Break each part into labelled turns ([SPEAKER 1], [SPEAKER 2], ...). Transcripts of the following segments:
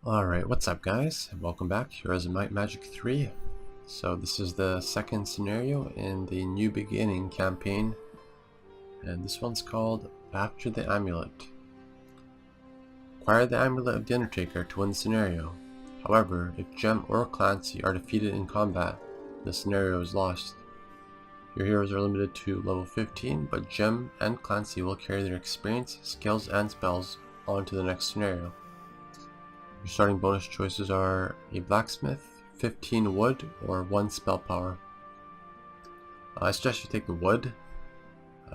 [SPEAKER 1] Alright, what's up guys? Welcome back. Here is Might Magic 3. So this is the second scenario in the New Beginning campaign. And this one's called After the Amulet. Acquire the Amulet of the Undertaker to win the scenario. However, if Gem or Clancy are defeated in combat, the scenario is lost. Your heroes are limited to level 15, but Gem and Clancy will carry their experience, skills, and spells on to the next scenario. Your starting bonus choices are a Blacksmith, 15 wood, or 1 spell power. I suggest you take the wood.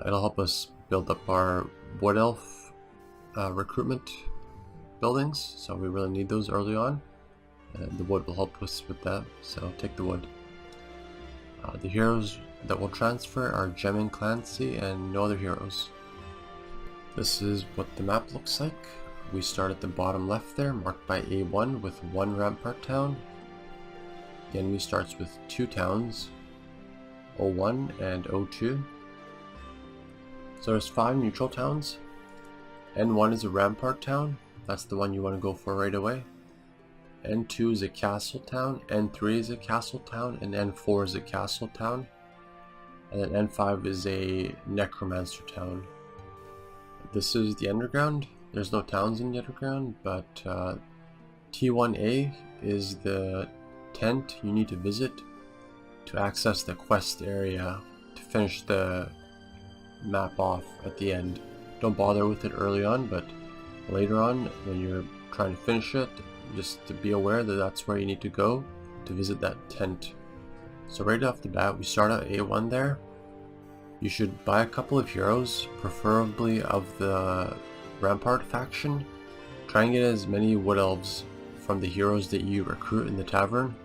[SPEAKER 1] It'll help us build up our wood elf recruitment buildings, so we really need those early on. And the wood will help us with that, so take the wood. The heroes that will transfer are Gem and Clancy and no other heroes. This is what the map looks like. We start at the bottom left there, marked by A1 with 1 rampart town. The enemy starts with 2 towns, O1 and O2. So there's 5 neutral towns. N1 is a rampart town, that's the one you want to go for right away. N2 is a castle town, N3 is a castle town, and N4 is a castle town. And then N5 is a necromancer town. This is the underground. There's no towns in the underground, but T1A is the tent you need to visit to access the quest area to finish the map off at the end. Don't bother with it early on, but later on when you're trying to finish it, just to be aware that that's where you need to go to visit that tent. So right off the bat, we start at A1 there. You should buy a couple of heroes, preferably of the Rampart faction. Try and get as many wood elves from the heroes that you recruit in the tavern.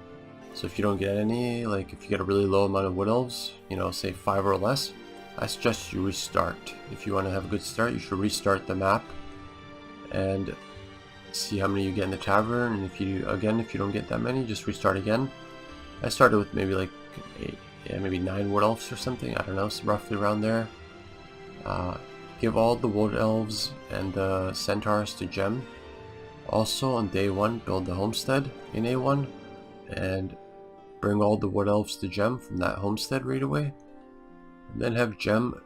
[SPEAKER 1] So if you don't get any, like if you get a really low amount of wood elves, you know, say 5 or less, I suggest you restart. If you want to have a good start, you should restart the map and see how many you get in the tavern. And if you don't get that many, just restart again. I started with maybe like 8, maybe 9 wood elves or something, I don't know, so roughly around there. Give all the wood elves and the centaurs to Gem. Also on day 1, build the homestead in A1 and bring all the wood elves to Gem from that homestead right away. And then have Gem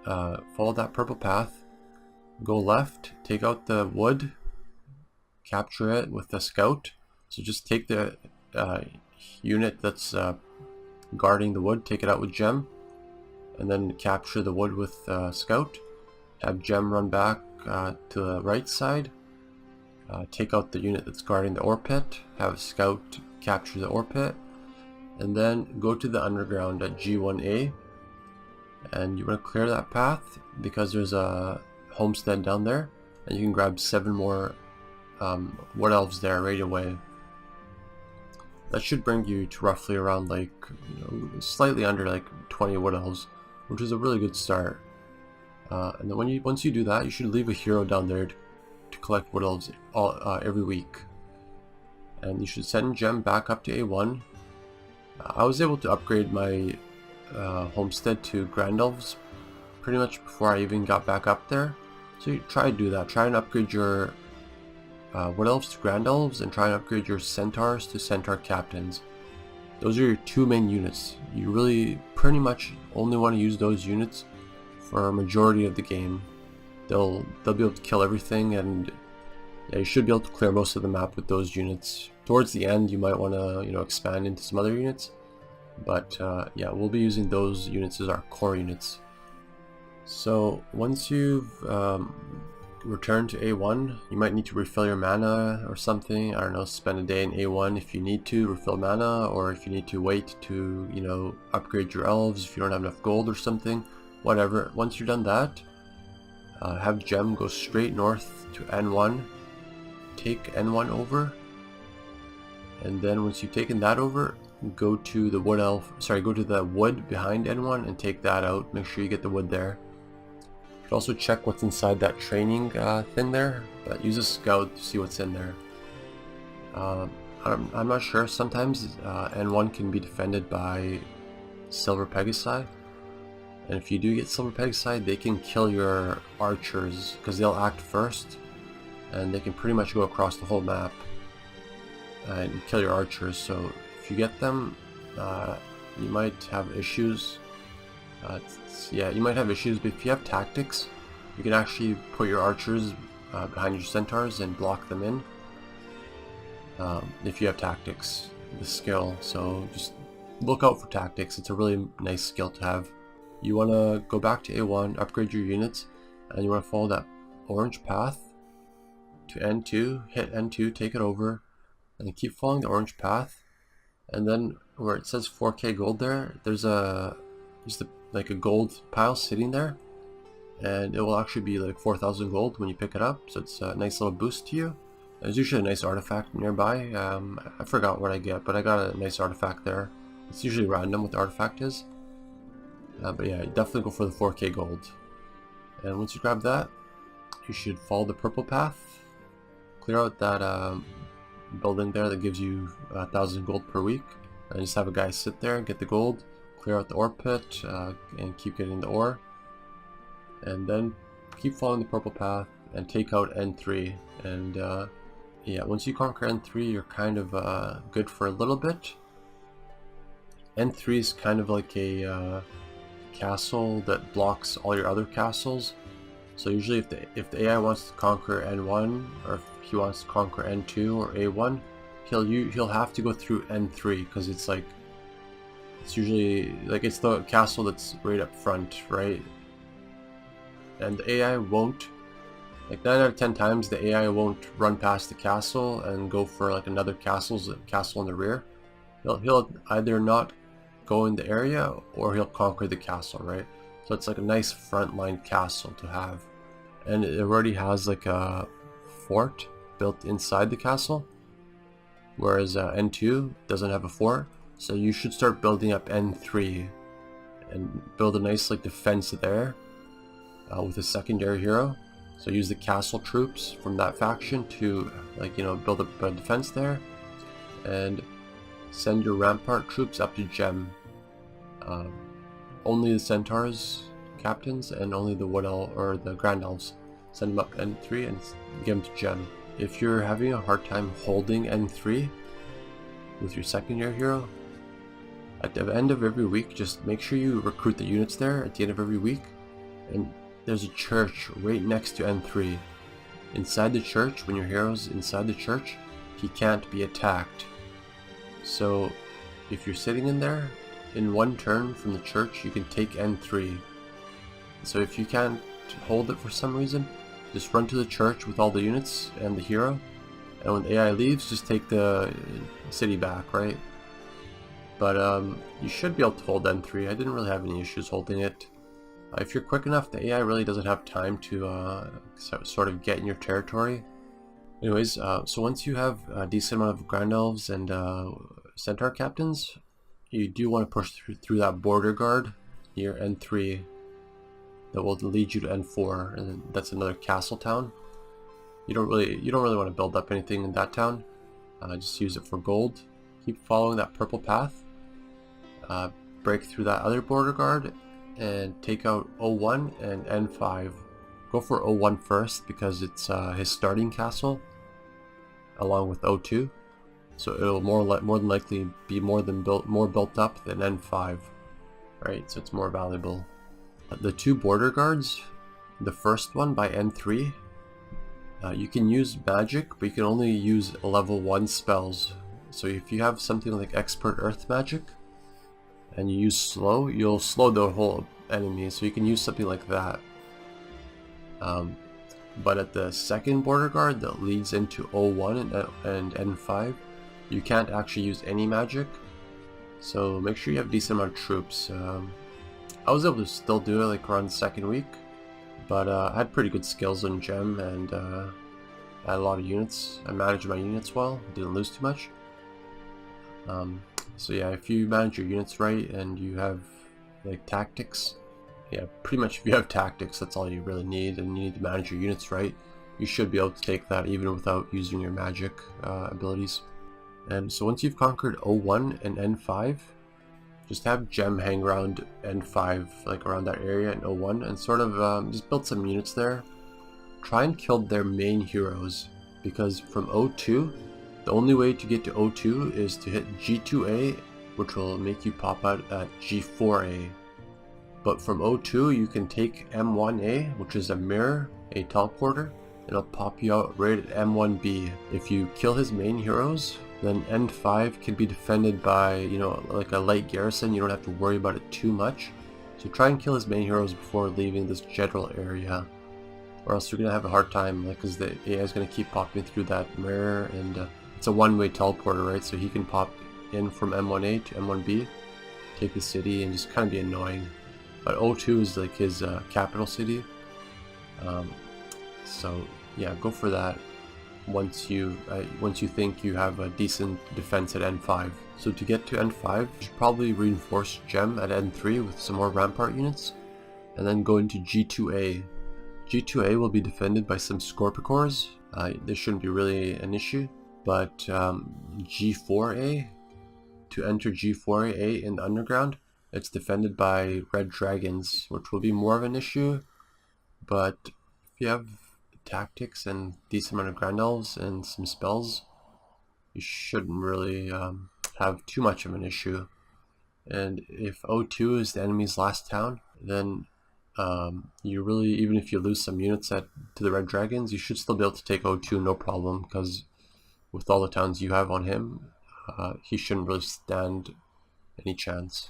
[SPEAKER 1] follow that purple path, go left, take out the wood, capture it with the scout. So just take the unit that's guarding the wood, take it out with Gem, and then capture the wood with scout. Have Gem run back to the right side, take out the unit that's guarding the ore pit, have Scout capture the ore pit, and then go to the underground at G1A. And you want to clear that path because there's a homestead down there, and you can grab 7 more wood elves there right away. That should bring you to roughly around like, slightly under like 20 wood elves, which is a really good start. And then once you do that, you should leave a hero down there to collect wood elves every week. And you should send Gem back up to A1. I was able to upgrade my homestead to Grand Elves pretty much before I even got back up there. So you try to do that. Try and upgrade your wood elves to Grand Elves, and try and upgrade your centaurs to centaur captains. Those are your 2 main units. You really pretty much only want to use those units for a majority of the game. They'll be able to kill everything, and yeah, you should be able to clear most of the map with those units. Towards the end, you might want to expand into some other units, but yeah, we'll be using those units as our core units. So once you've returned to A1, you might need to refill your mana or something. I don't know, spend a day in A1 if you need to refill mana, or if you need to wait to upgrade your elves if you don't have enough gold or something. Whatever. Once you're done that, have Gem go straight north to N1, take N1 over, and then once you've taken that over, go to the wood behind N1 and take that out. Make sure you get the wood there. You can also check what's inside that training thing there, but use a scout to see what's in there. I'm not sure. Sometimes N1 can be defended by silver pegasi. And if you do get silver pegasi, they can kill your archers because they'll act first, and they can pretty much go across the whole map. and kill your archers. So if you get them, you might have issues. Yeah, you might have issues, but if you have tactics, you can actually put your archers behind your centaurs and block them in. If you have tactics, the skill. So just look out for tactics. It's a really nice skill to have. You want to go back to A1, upgrade your units, and you want to follow that orange path to N2, hit N2, take it over, and keep following the orange path. And then where it says 4k gold there, there's like a gold pile sitting there, and it will actually be like 4,000 gold when you pick it up, so it's a nice little boost to you. There's usually a nice artifact nearby. I forgot what I get, but I got a nice artifact there. It's usually random what the artifact is. But yeah, definitely go for the 4k gold. And once you grab that, you should follow the purple path. Clear out that building there that gives you 1,000 gold per week. And just have a guy sit there, get the gold, clear out the ore pit, and keep getting the ore. And then keep following the purple path and take out N3. And yeah, once you conquer N3, you're kind of good for a little bit. N3 is kind of like a castle that blocks all your other castles. So usually if the AI wants to conquer N1, or if he wants to conquer N2 or A1, he'll have to go through N3, because it's usually like it's the castle that's right up front, right? And the AI won't, like 9 out of 10 times, the AI won't run past the castle and go for like another castle in the rear. He'll either not go in the area, or he'll conquer the castle, right? So it's like a nice frontline castle to have. And it already has like a fort built inside the castle, whereas N2 doesn't have a fort. So you should start building up N3 and build a nice like defense there with a secondary hero. So use the castle troops from that faction to build up a defense there, and send your rampart troops up to Gem. Only the centaurs captains and only the wood elf or the grand elves, send them up N3 and give them to Gem. If you're having a hard time holding N3 with your secondary hero, at the end of every week, just make sure you recruit the units there at the end of every week. And there's a church right next to N3. Inside the church, when your hero's inside the church, he can't be attacked. So if you're sitting in there, in one turn from the church, you can take N3. So if you can't hold it for some reason, just run to the church with all the units and the hero, and when the AI leaves, just take the city back, right? But you should be able to hold N3. I didn't really have any issues holding it. If you're quick enough, the AI really doesn't have time to sort of get in your territory. Anyways, so once you have a decent amount of grand elves and centaur captains, you do want to push through that border guard near N3 that will lead you to N4, and that's another castle town. You don't really want to build up anything in that town. Just use it for gold. Keep following that purple path. Break through that other border guard and take out O1 and N5. Go for O1 first because it's his starting castle, along with O2. So it'll more than likely be more built up than N5, right? So it's more valuable. The two border guards, the first one by N3, you can use magic, but you can only use level 1 spells. So if you have something like expert earth magic and you use slow, you'll slow the whole enemy, so you can use something like that. But at the second border guard that leads into O1 and N5, you can't actually use any magic, so make sure you have a decent amount of troops. I was able to still do it like around the second week, but I had pretty good skills in Gem, and I had a lot of units. I managed my units well, didn't lose too much. So yeah, if you manage your units right and you have like tactics, yeah, pretty much if you have tactics, that's all you really need, and you need to manage your units right, you should be able to take that even without using your magic abilities. And so once you've conquered O1 and N5, just have Gem hang around N5, like around that area in O1, and sort of just build some units there. Try and kill their main heroes, because from O2 The only way to get to O2 is to hit G2A, which will make you pop out at G4A. But from O2 you can take M1A, which is a mirror, a teleporter, and it'll pop you out right at M1B. If you kill his main heroes, then N5 can be defended by, you know, like a light garrison. You don't have to worry about it too much. So try and kill his main heroes before leaving this general area, or else you're gonna have a hard time, like, because the AI is gonna keep popping through that mirror, and it's a one-way teleporter, right? So he can pop in from M1A to M1B, take the city, and just kind of be annoying. But O2 is like his capital city, so yeah, go for that once you think you have a decent defense at N5. So to get to N5, you should probably reinforce Gem at N3 with some more rampart units, and then go into G2A. G2A will be defended by some Scorpicors. This shouldn't be really an issue, but G4A, to enter G4A in the underground, it's defended by red dragons, which will be more of an issue. But if you have tactics and decent amount of grand elves and some spells, you shouldn't really have too much of an issue. And if O2 is the enemy's last town, then you really, even if you lose some units to the red dragons, you should still be able to take O2 no problem, because with all the towns you have on him, he shouldn't really stand any chance.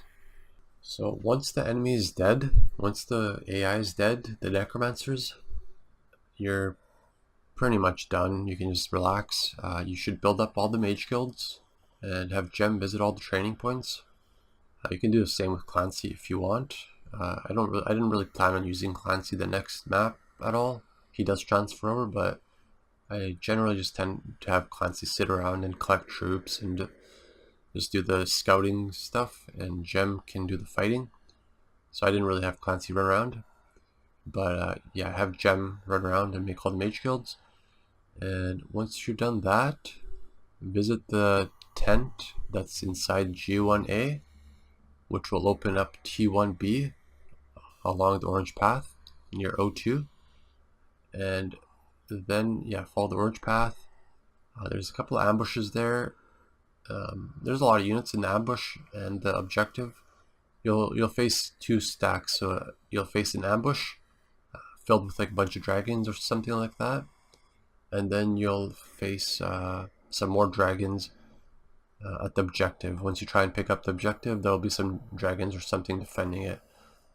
[SPEAKER 1] So once the enemy is dead, once the AI is dead, the necromancers, you're pretty much done. You can just relax. You should build up all the mage guilds and have Gem visit all the training points. You can do the same with Clancy if you want. I didn't really plan on using Clancy the next map at all. He does transfer over, but I generally just tend to have Clancy sit around and collect troops and just do the scouting stuff, and Gem can do the fighting. So I didn't really have Clancy run around, but yeah, have Gem run around and make all the mage guilds. And once you're done that, visit the tent that's inside G1A, which will open up T1B along the orange path near O2, and then yeah, follow the orange path. There's a couple of ambushes there. There's a lot of units in the ambush and the objective. You'll face two stacks, so you'll face an ambush filled with like a bunch of dragons or something like that, and then you'll face some more dragons at the objective. Once you try and pick up the objective, there'll be some dragons or something defending it.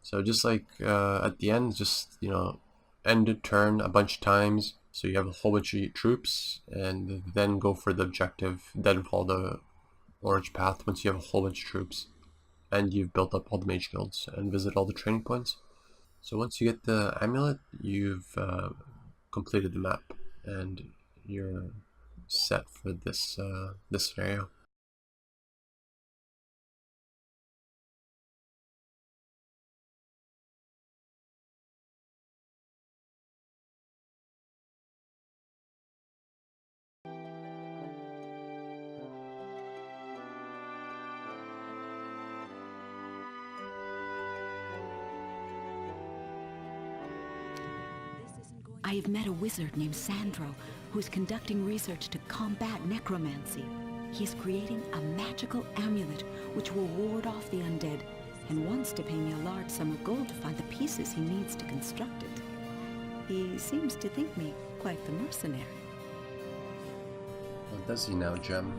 [SPEAKER 1] So just like at the end, just, you know, end a turn a bunch of times, so you have a whole bunch of troops, and then go for the objective, then follow the orange path once you have a whole bunch of troops and you've built up all the mage guilds, and visit all the training points. So once you get the amulet, you've completed the map and you're set for this this scenario.
[SPEAKER 2] I have met a wizard named Sandro, who is conducting research to combat necromancy. He is creating a magical amulet which will ward off the undead, and wants to pay me a large sum of gold to find the pieces he needs to construct it. He seems to think me quite the mercenary.
[SPEAKER 1] Well, does he now, Gem?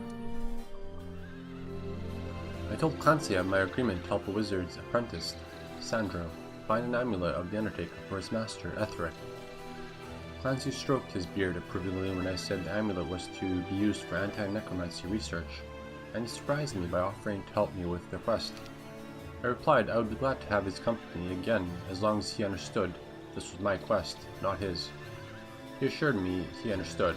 [SPEAKER 1] I told Clancy of my agreement to help a wizard's apprentice, Sandro, find an amulet of the Undertaker for his master, Enroth. Clancy stroked his beard approvingly when I said the amulet was to be used for anti-necromancy research, and he surprised me by offering to help me with the quest. I replied I would be glad to have his company again, as long as he understood this was my quest, not his. He assured me he understood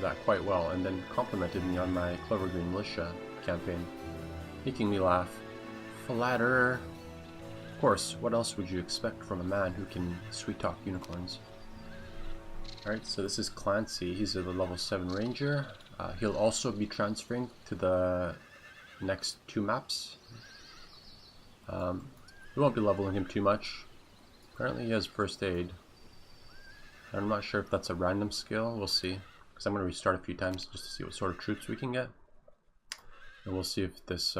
[SPEAKER 1] that quite well, and then complimented me on my Clover Green Militia campaign, making me laugh. Flatterer! Of course, what else would you expect from a man who can sweet-talk unicorns? Alright, so this is Clancy. He's a level 7 ranger. He'll also be transferring to the next 2 maps. We won't be leveling him too much. Apparently he has first aid. I'm not sure if that's a random skill, we'll see. because I'm going to restart a few times just to see what sort of troops we can get. And we'll see if this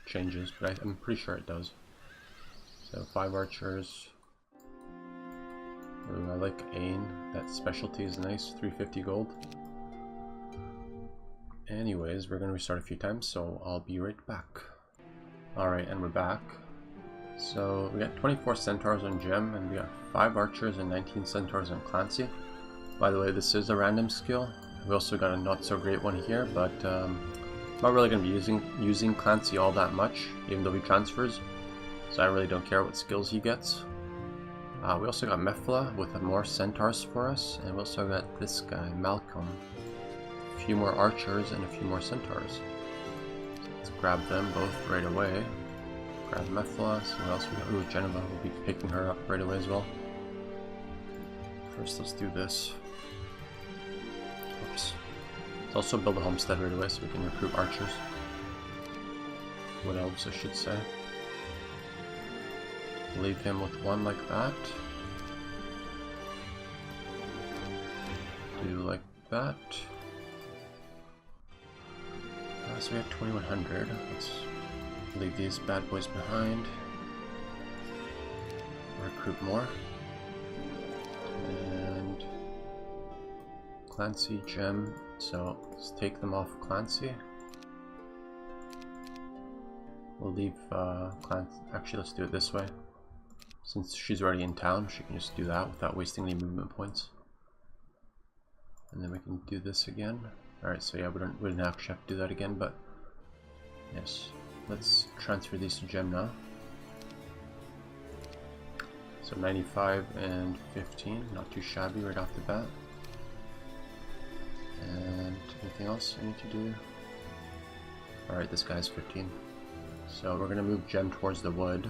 [SPEAKER 1] changes, but I'm pretty sure it does. So 5 archers. Ooh, I like Ain. That specialty is nice. 350 gold. Anyways, we're going to restart a few times, so I'll be right back. Alright, and we're back. So we got 24 centaurs on Gem, and we got 5 archers and 19 centaurs on Clancy. By the way, this is a random skill. We also got a not so great one here, but I'm not really going to be using Clancy all that much, even though he transfers. So I really don't care what skills he gets. We also got Mefla with more centaurs for us, and we also got this guy, Malcolm. A few more archers and a few more centaurs. So let's grab them both right away. Grab Mefla, so what else we got? Ooh, Geneva, we'll be picking her up right away as well. First, let's do this. Oops. Let's also build a homestead right away so we can recruit archers. Wood elves, I should say. Leave him with one like that. Do like that. So we have 2100. Let's leave these bad boys behind. Recruit more. And Clancy, Gem. So let's take them off Clancy. We'll leave Clancy. Actually, let's do it this way. Since she's already in town, she can just do that without wasting any movement points. And then we can do this again. Alright, so yeah, we didn't actually have to do that again, but yes. Let's transfer these to Gem now. So 95 and 15, not too shabby right off the bat. And anything else I need to do? Alright, this guy's 15. So we're gonna move Gem towards the wood.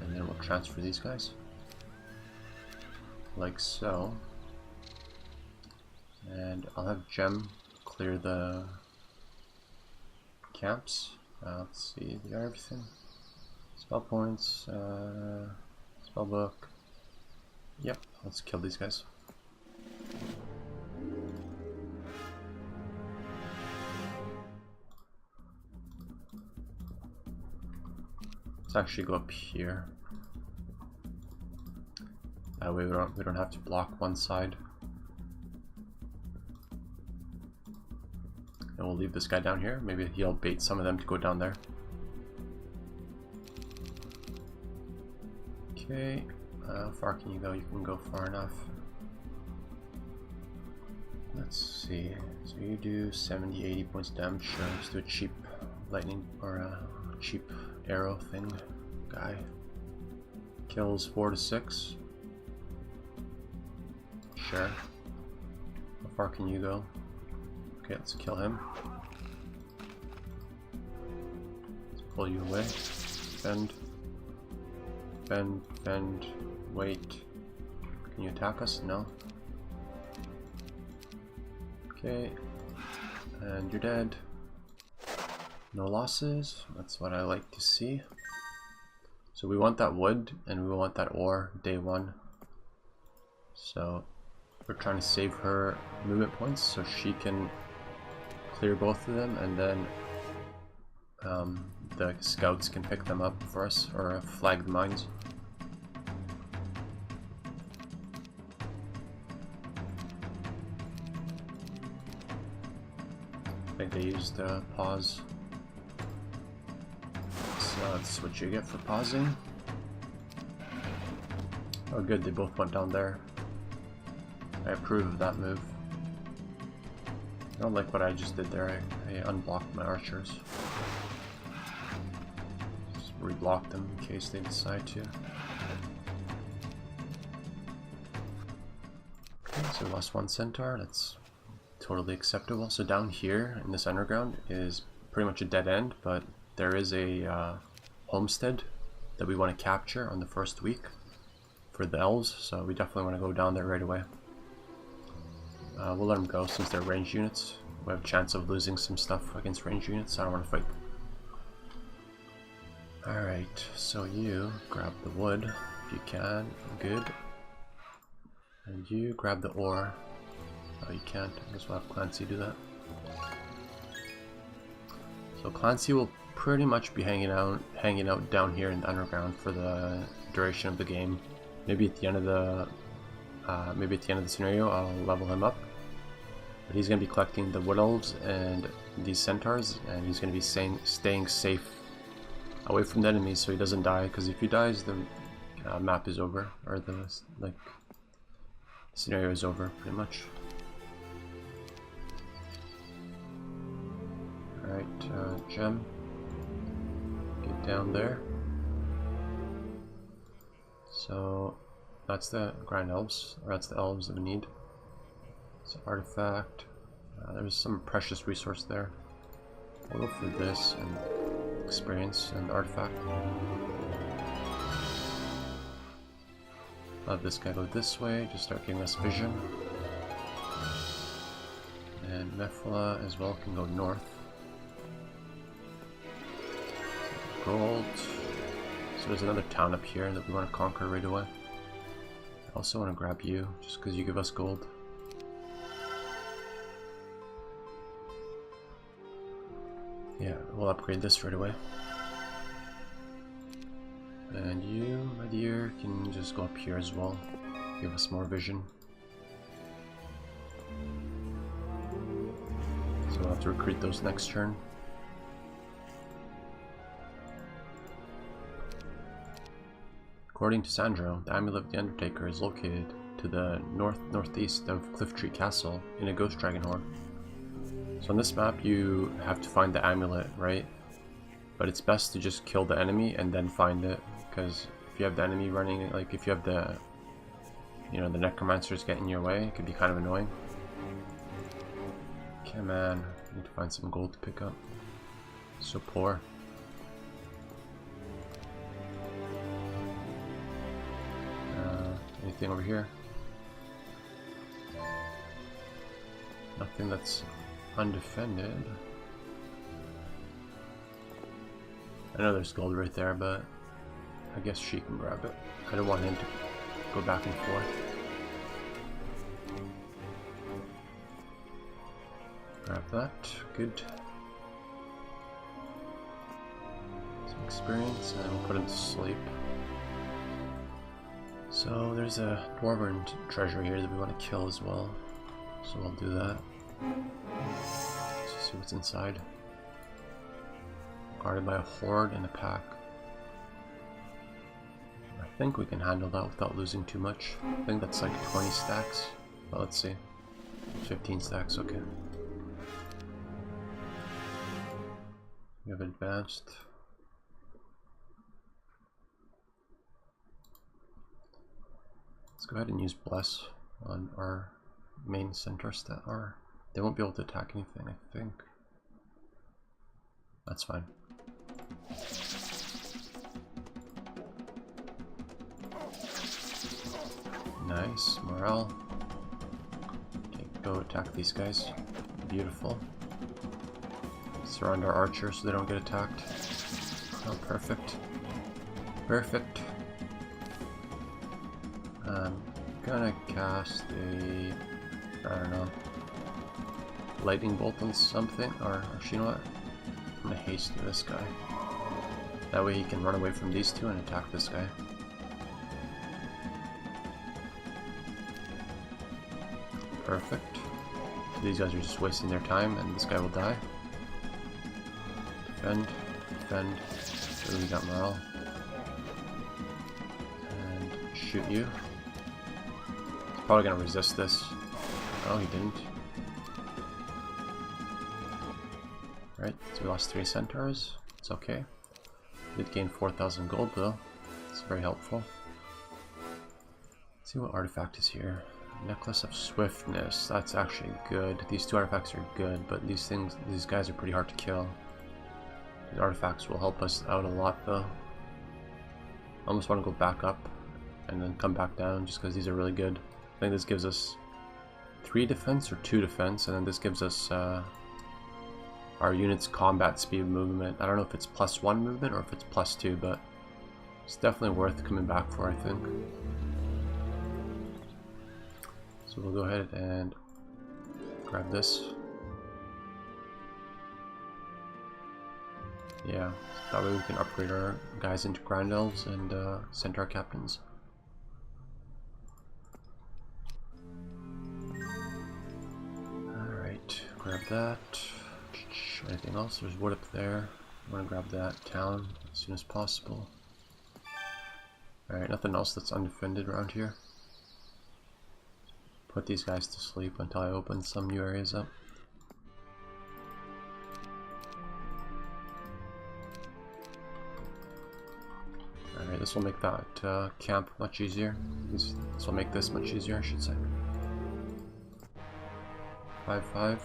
[SPEAKER 1] And then we'll transfer these guys. Like so. And I'll have Gem clear the camps. Let's see, they got everything. Spell points, spell book. Yep, let's kill these guys. Let's actually go up here. That way we don't have to block one side. And we'll leave this guy down here. Maybe he'll bait some of them to go down there. Okay, how far can you go? You can go far enough. Let's see. So you do 70, 80 points damage. Sure, let's do a cheap lightning or a cheap arrow thing. Guy kills 4 to 6. Sure. How far can you go? Okay, let's kill him. Let's pull you away. Bend. Bend, bend, wait. Can you attack us? No. Okay. And you're dead. No losses. That's what I like to see. So we want that wood and we want that ore day 1. So we're trying to save her movement points so she can clear both of them, and then the scouts can pick them up for us, or flag the mines. I think they used pause. So that's what you get for pausing. Oh good, they both went down there. I approve of that move. I don't like what I just did there. I unblocked my archers. Just reblock them in case they decide to. Okay, so we lost 1 centaur. That's totally acceptable. So down here in this underground is pretty much a dead end, but there is a homestead that we want to capture on the first week for the elves, so we definitely want to go down there right away. We'll let them go since they're ranged units. We have a chance of losing some stuff against ranged units, so I don't want to fight. Alright, so you grab the wood if you can. Good. And you grab the ore. Oh, you can't. I guess we'll have Clancy do that. So Clancy will pretty much be hanging out down here in the underground for the duration of the game. Maybe at the end of the scenario, I'll level him up. But he's gonna be collecting the wood elves and these centaurs, and he's gonna be staying safe away from the enemies so he doesn't die. Because if he dies, the map is over, or the scenario is over pretty much. Alright, Gem, get down there. So that's the grind elves, or that's the elves that we need. So artifact, there's some precious resource there. We'll go for this and experience and artifact. Let this guy go this way to start giving us vision. And Mephala as well can go north. Gold. So there's another town up here that we want to conquer right away. I also want to grab you, just because you give us gold. Yeah, we'll upgrade this right away. And you, my dear, can just go up here as well. Give us more vision. So we'll have to recruit those next turn. According to Sandro, the Amulet of the Undertaker is located to the northeast of Clifftree Castle in a ghost dragon horn. So on this map you have to find the amulet, right? But it's best to just kill the enemy and then find it, because if you have the enemy running, like if you have the, the necromancers getting in your way, it could be kind of annoying. Okay, man, I need to find some gold to pick up. So poor. Anything over here? Nothing that's undefended. I know there's gold right there, but I guess she can grab it. I don't want him to go back and forth. Grab that. Good. Some experience, and then we'll put him to sleep. So there's a Warbird Treasure here that we want to kill as well. So we'll do that. Let's see what's inside. Guarded by a horde and a pack. I think we can handle that without losing too much. I think that's like 20 stacks. But let's see. 15 stacks, okay. We have advanced. Let's go ahead and use Bless on our main center stat. They won't be able to attack anything, I think. That's fine. Nice, morale. Okay, go attack these guys. Beautiful. Surround our archers so they don't get attacked. Oh, perfect. Perfect. I'm gonna cast a, I don't know, lightning bolt on something, or actually, you know what? I'm gonna haste this guy. That way he can run away from these two and attack this guy. Perfect. So these guys are just wasting their time, and this guy will die. Defend, defend. So we got morale. And shoot you. He's probably gonna resist this. Oh, he didn't. Right, so we lost 3 centaurs. It's okay. We did gain 4,000 gold though. It's very helpful. Let's see what artifact is here. Necklace of Swiftness. That's actually good. These 2 artifacts are good, but these guys are pretty hard to kill. These artifacts will help us out a lot though. I almost want to go back up and then come back down just because these are really good. I think this gives us 3 defense or 2 defense, and then this gives us our unit's combat speed movement. I don't know if it's +1 movement or if it's +2, but it's definitely worth coming back for, I think. So we'll go ahead and grab this. Yeah, that way we can upgrade our guys into Grind Elves and Centaur Captains. Alright, grab that. Anything else? There's wood up there. I want to grab that town as soon as possible. Alright, nothing else that's undefended around here. Put these guys to sleep until I open some new areas up. Alright, this will make that camp much easier. This will make this much easier, I should say. 5-5.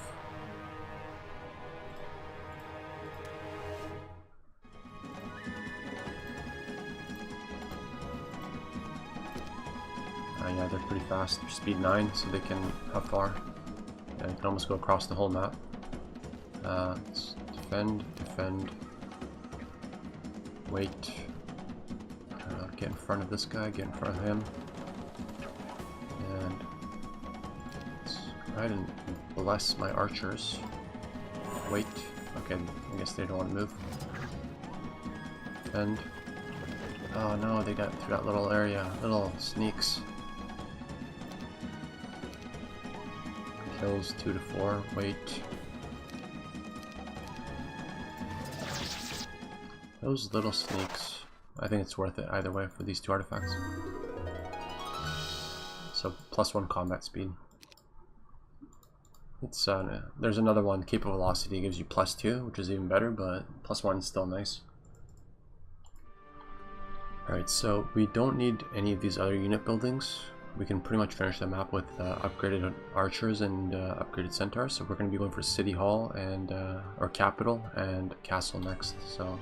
[SPEAKER 1] Yeah, they're pretty fast. They're speed 9, so they can, how far? Yeah, they can almost go across the whole map. Let's defend, defend, wait, get in front of this guy, get in front of him, and let's go ahead and bless my archers. Wait, okay, I guess they don't want to move. Defend. Oh no, they got through that little area, little sneaks. Kills 2 to 4. Wait. Those little sneaks. I think it's worth it either way for these 2 artifacts. So +1 combat speed. It's there's another one. Cape of Velocity gives you +2, which is even better, but +1 is still nice. Alright, so we don't need any of these other unit buildings. We can pretty much finish the map with upgraded archers and upgraded centaurs. So we're going to be going for City Hall and or Capital and Castle next. So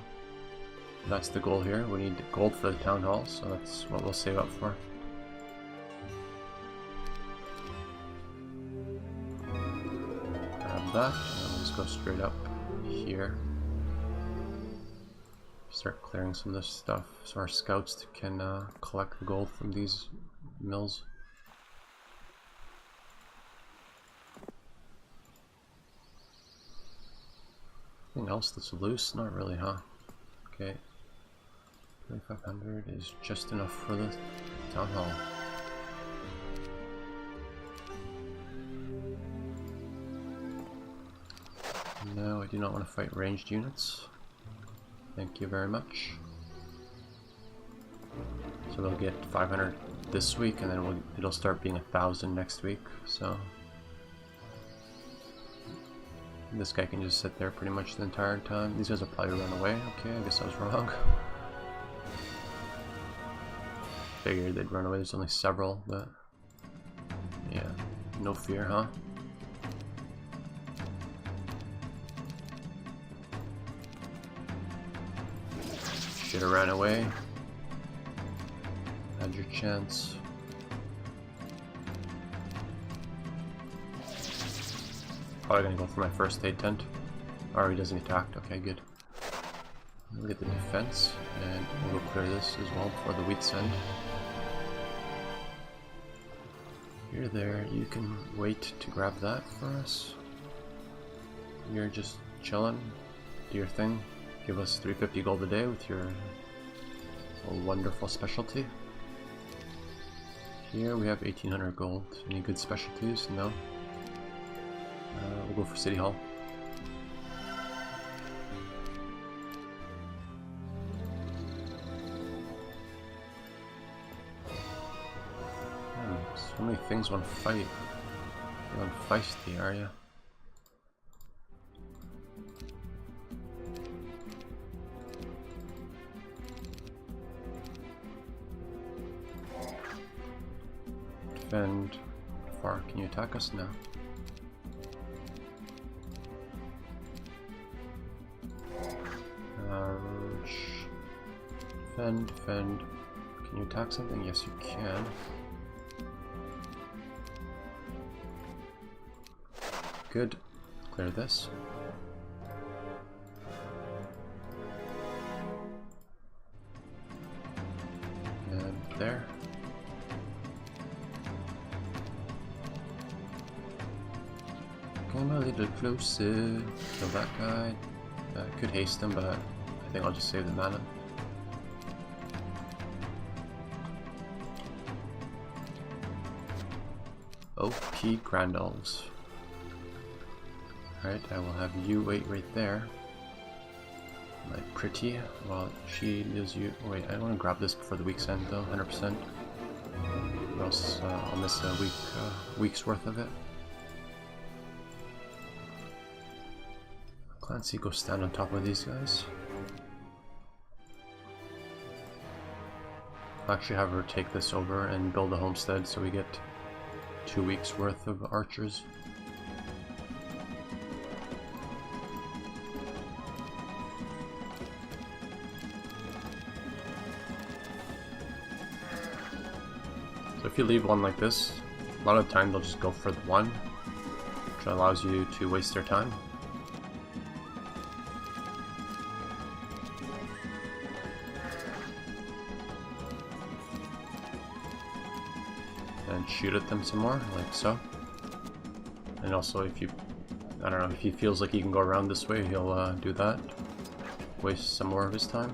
[SPEAKER 1] that's the goal here. We need gold for the Town Hall, so that's what we'll save up for. Grab that, and let's go straight up here. Start clearing some of this stuff so our scouts can collect the gold from these mills. Anything else that's loose? Not really, huh? Okay. 2500 is just enough for the Town Hall. No, I do not want to fight ranged units. Thank you very much. So we'll get 500 this week, and then it'll start being 1,000 next week. So this guy can just sit there pretty much the entire time. These guys will probably run away. Okay, I guess I was wrong. Figured they'd run away. There's only several, but yeah, no fear, huh? Should have ran away. Had your chance. Probably gonna go for my first aid tent. Oh, he doesn't attack. Okay, good. We'll get the defense, and we'll go clear this as well before the week's end. You're there. You can wait to grab that for us. You're just chilling. Do your thing. Give us 350 gold a day with your wonderful specialty. Here we have 1800 gold. Any good specialties? No. We'll go for City Hall. So many things want to fight. You're feisty, are you? Defend. How far can you attack us now? Defend, defend. Can you attack something? Yes, you can. Good. Clear this. And there. a little closer. Kill that guy. Could haste him, but I think I'll just save the mana. OP Grand Elves. Alright, I will have you wait right there. My pretty. Well, she gives you. Oh, wait, I want to grab this before the week's end though, 100%. Or else I'll miss a week's worth of it. Clancy, go stand on top of these guys. I'll actually have her take this over and build a homestead so we get 2 weeks worth of archers. So if you leave one like this, a lot of the time they'll just go for the one, which allows you to waste their time. And shoot at them some more, like so. And also if you, I don't know, if he feels like he can go around this way, he'll do that. Waste some more of his time.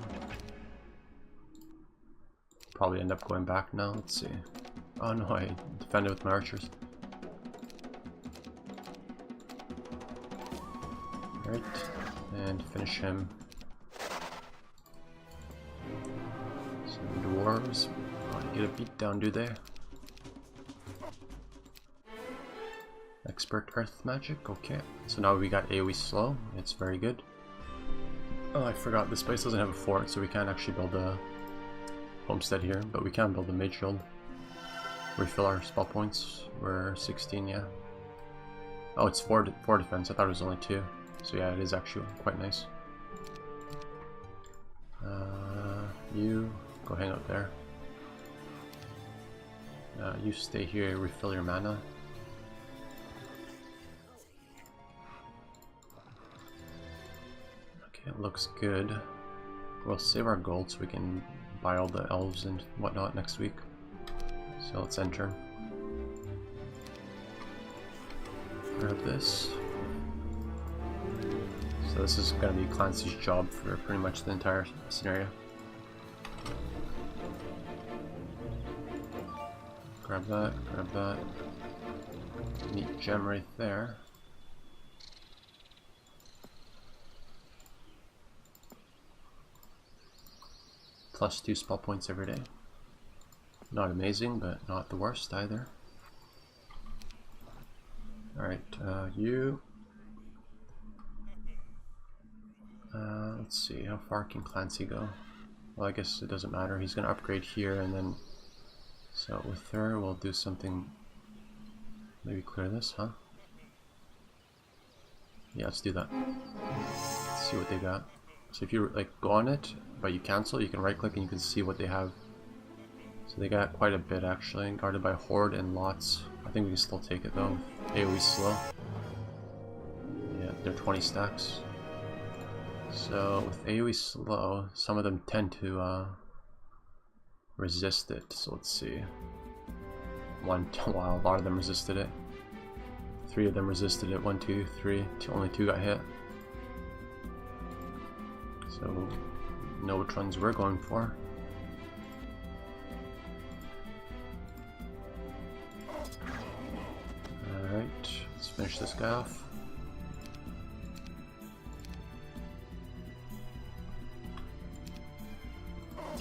[SPEAKER 1] Probably end up going back now, let's see. Oh no, I defended with my archers. Alright, and finish him. Some dwarves. Oh, get a beat down, do they? Expert Earth Magic, okay. So now we got AoE slow, it's very good. Oh, I forgot, this place doesn't have a fort, so we can't actually build a homestead here, but we can build a mage shield. Refill our spell points, we're 16, yeah. Oh, it's 4 defense, I thought it was only 2. So yeah, it is actually quite nice. You go hang out there. You stay here, refill your mana. Okay, it looks good. We'll save our gold so we can buy all the elves and whatnot next week. So let's enter. Grab this. So this is going to be Clancy's job for pretty much the entire scenario. Grab that, grab that. Neat gem right there. Plus 2 spell points every day. Not amazing, but not the worst either. Alright, you. Let's see, how far can Clancy go? Well, I guess it doesn't matter. He's going to upgrade here and then... So with her, we'll do something... Maybe clear this, huh? Yeah, let's do that. Let's see what they got. So if you like go on it, but you cancel, you can right click and you can see what they have. So they got quite a bit actually, guarded by Horde and lots. I think we can still take it though. AoE slow. Yeah, they're 20 stacks. So with AoE slow, some of them tend to resist it. So let's see. Wow, a lot of them resisted it. 3 of them resisted it. 1, 2, 3. Only 2 got hit. So know which ones we're going for. Alright, let's finish this guy off.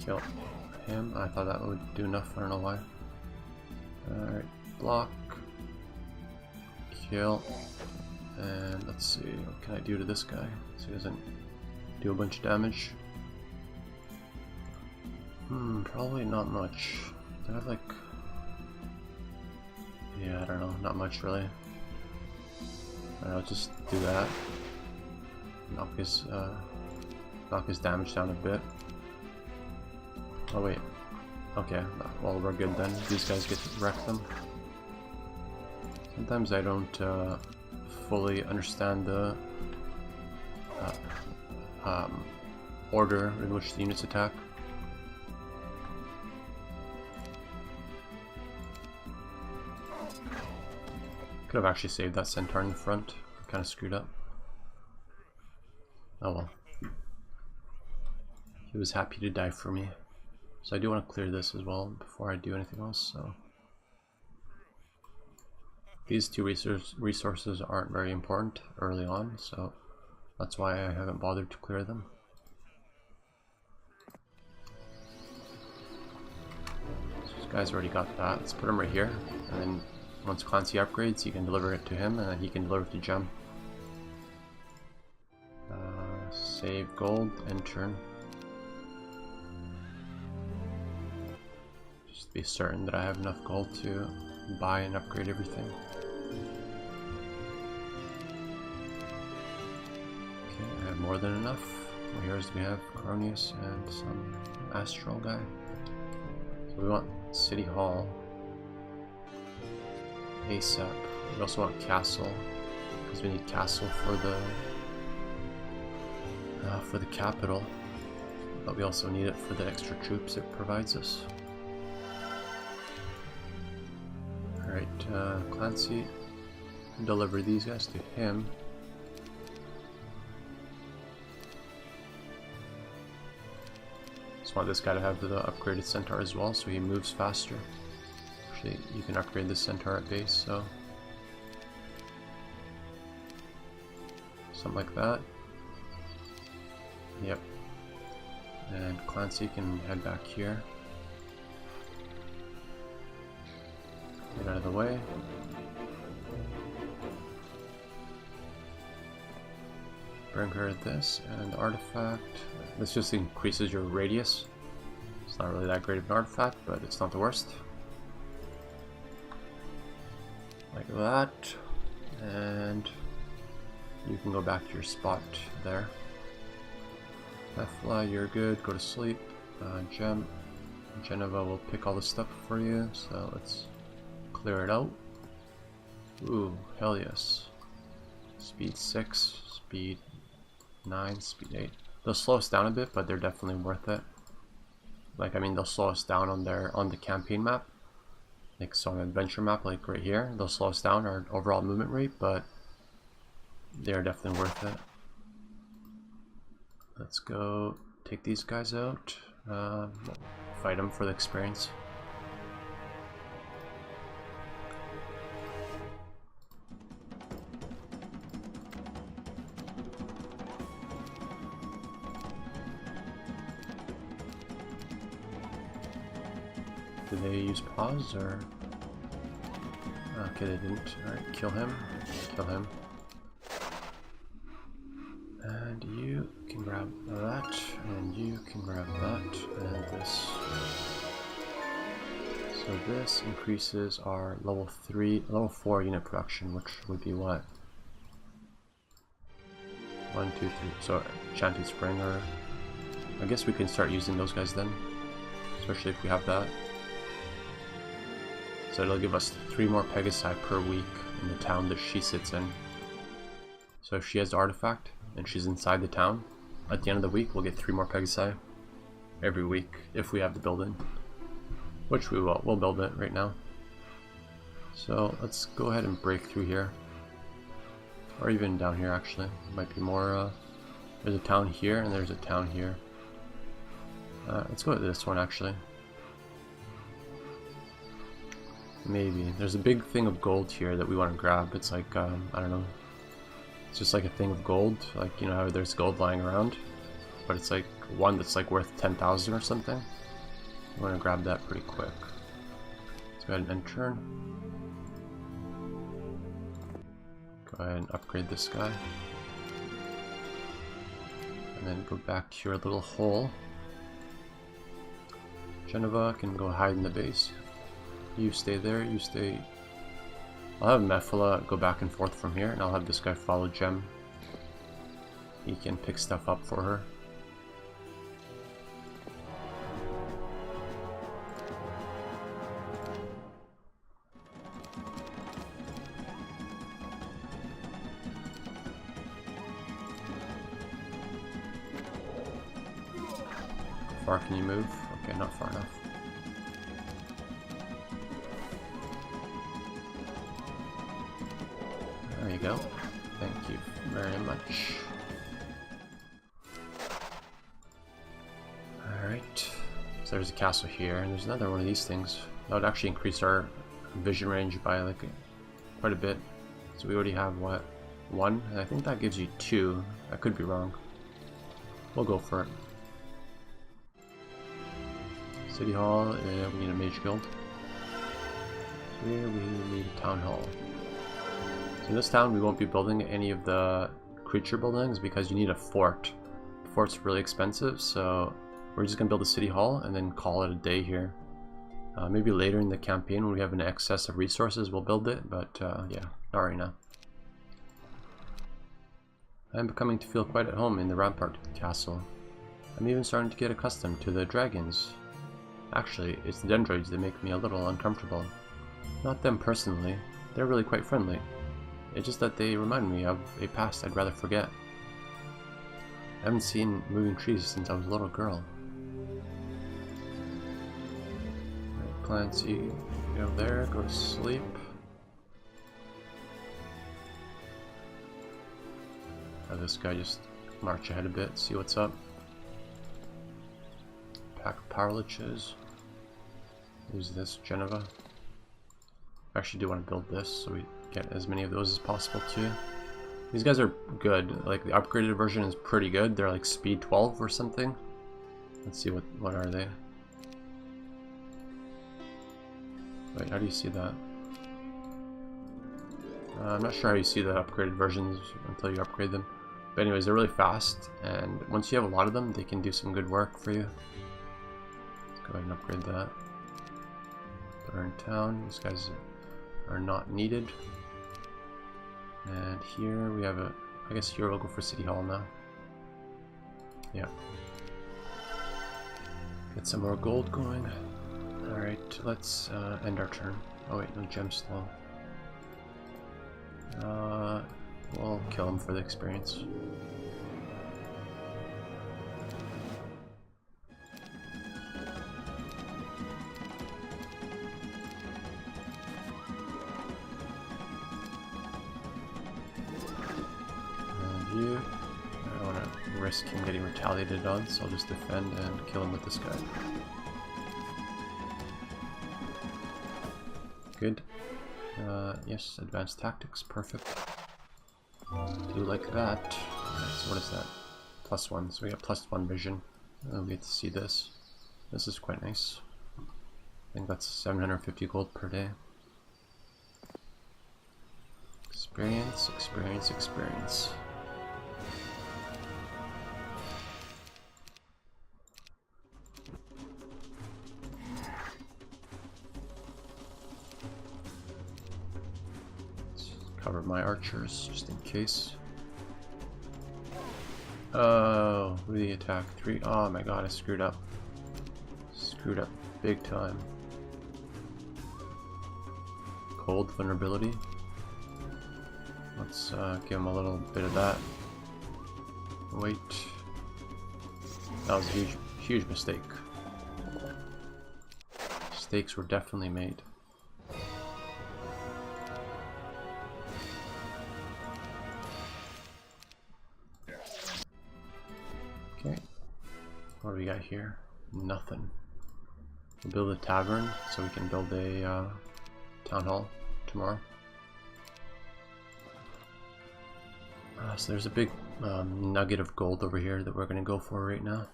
[SPEAKER 1] Kill him. I thought that would do enough, I don't know why. Alright, block. Kill. And let's see, what can I do to this guy so he doesn't do a bunch of damage? Probably not much. Do I have like... Yeah, I don't know, not much really. I'll just do that. Knock his damage down a bit. Oh wait. Okay, well we're good then. These guys get to wreck them. Sometimes I don't fully understand the order in which the units attack. Could have actually saved that centaur in the front. kind of screwed up. Oh well. He was happy to die for me. So I do want to clear this as well before I do anything else. So these two resources aren't very important early on, so that's why I haven't bothered to clear them. So this guy's already got that. Let's put him right here, and then once Clancy upgrades, you can deliver it to him, and then he can deliver it to Gem. Save gold and turn. Just to be certain that I have enough gold to buy and upgrade everything. Okay, I have more than enough. Well, here's we have Cronius and some astral guy. So we want City Hall ASAP. We also want Castle because we need Castle for the capital, but we also need it for the extra troops it provides us. Alright, Clancy, deliver these guys to him. Just want this guy to have the upgraded centaur as well, so he moves faster. Actually, you can upgrade the centaur at base, so something like that. Yep. And Clancy can head back here. Get out of the way. Bring her this and the artifact. This just increases your radius. It's not really that great of an artifact, but it's not the worst. Like that. And you can go back to your spot there. Efla, you're good. Go to sleep. Geneva will pick all the stuff for you, so let's clear it out. Ooh, hell yes. Speed 6, speed 9, speed 8. They'll slow us down a bit, but they're definitely worth it. Like, I mean, they'll slow us down on the campaign map. Like, so on an adventure map, like right here, they'll slow us down our overall movement rate, but they're definitely worth it. Let's go take these guys out. Fight them for the experience. Did they use pause or? Okay, they didn't. Alright, kill him. Kill him. And you can grab that, and you can grab that, and this. So this increases our level 4 unit production, which would be what? 1, 2, 3. So Enchanted Springer. I guess we can start using those guys then, especially if we have that. So it'll give us 3 more Pegasi per week in the town that she sits in. So if she has the artifact and she's inside the town, at the end of the week we'll get 3 more Pegasi every week if we have the building, which we will. We'll build it right now. So let's go ahead and break through here, or even down here actually. Might be more, there's a town here and there's a town here. Let's go to this one actually. Maybe. There's a big thing of gold here that we want to grab. It's like, I don't know. It's just like a thing of gold. Like, you know how there's gold lying around? But it's like one that's like worth 10,000 or something. We want to grab that pretty quick. Let's go ahead and end turn. Go ahead and upgrade this guy. And then go back to your little hole. Geneva can go hide in the base. You stay there, you stay. I'll have Mephala go back and forth from here, and I'll have this guy follow Gem. He can pick stuff up for her. How far can you move? Okay, not far enough. There you go. Thank very much. Alright. So there's a castle here, and there's another one of these things. That would actually increase our vision range by like quite a bit. So we already have what? 1? And I think that gives you 2. I could be wrong. We'll go for it. City Hall, we need a mage guild. Here we need a town hall. So in this town we won't be building any of the creature buildings because you need a fort. The fort's really expensive, so we're just going to build a city hall and then call it a day here. Maybe later in the campaign when we have an excess of resources we'll build it, but yeah, not right now. I'm becoming to feel quite at home in the rampart castle. I'm even starting to get accustomed to the dragons. Actually, it's the dendroids that make me a little uncomfortable. Not them personally, they're really quite friendly. It's just that they remind me of a past I'd rather forget. I haven't seen moving trees since I was a little girl. Right, Clancy, go there, go to sleep. Have this guy just march ahead a bit, see what's up. Pack of power liches. Use this, Geneva. I actually do want to build this so we get as many of those as possible too. These guys are good. Like the upgraded version is pretty good. They're like speed 12 or something. Let's see what are they. Wait, how do you see that? I'm not sure how you see the upgraded versions until you upgrade them. But anyways, they're really fast, and once you have a lot of them, they can do some good work for you. Let's go ahead and upgrade that. Put her in town. These guys are not needed. And here we have a, I guess here we'll go for City Hall now. Yeah. Get some more gold going. Alright, let's end our turn. Oh wait, no gem slow. We'll kill him for the experience. And you, I don't want to risk him getting retaliated on, so I'll just defend and kill him with this guy. Good. Yes, advanced tactics, perfect. Do like that. So what is that? +1, so we got +1 vision. We get to see this. This is quite nice. I think that's 750 gold per day. Experience, experience, experience. Cover my archers, just in case. Oh, who did he attack? 3. Oh my god, I screwed up. Screwed up big time. Cold vulnerability. Let's give him a little bit of that. Wait. That was a huge mistake. Mistakes were definitely made. Okay, what do we got here? Nothing. We'll build a tavern so we can build a town hall tomorrow. So there's a big nugget of gold over here that we're going to go for right now.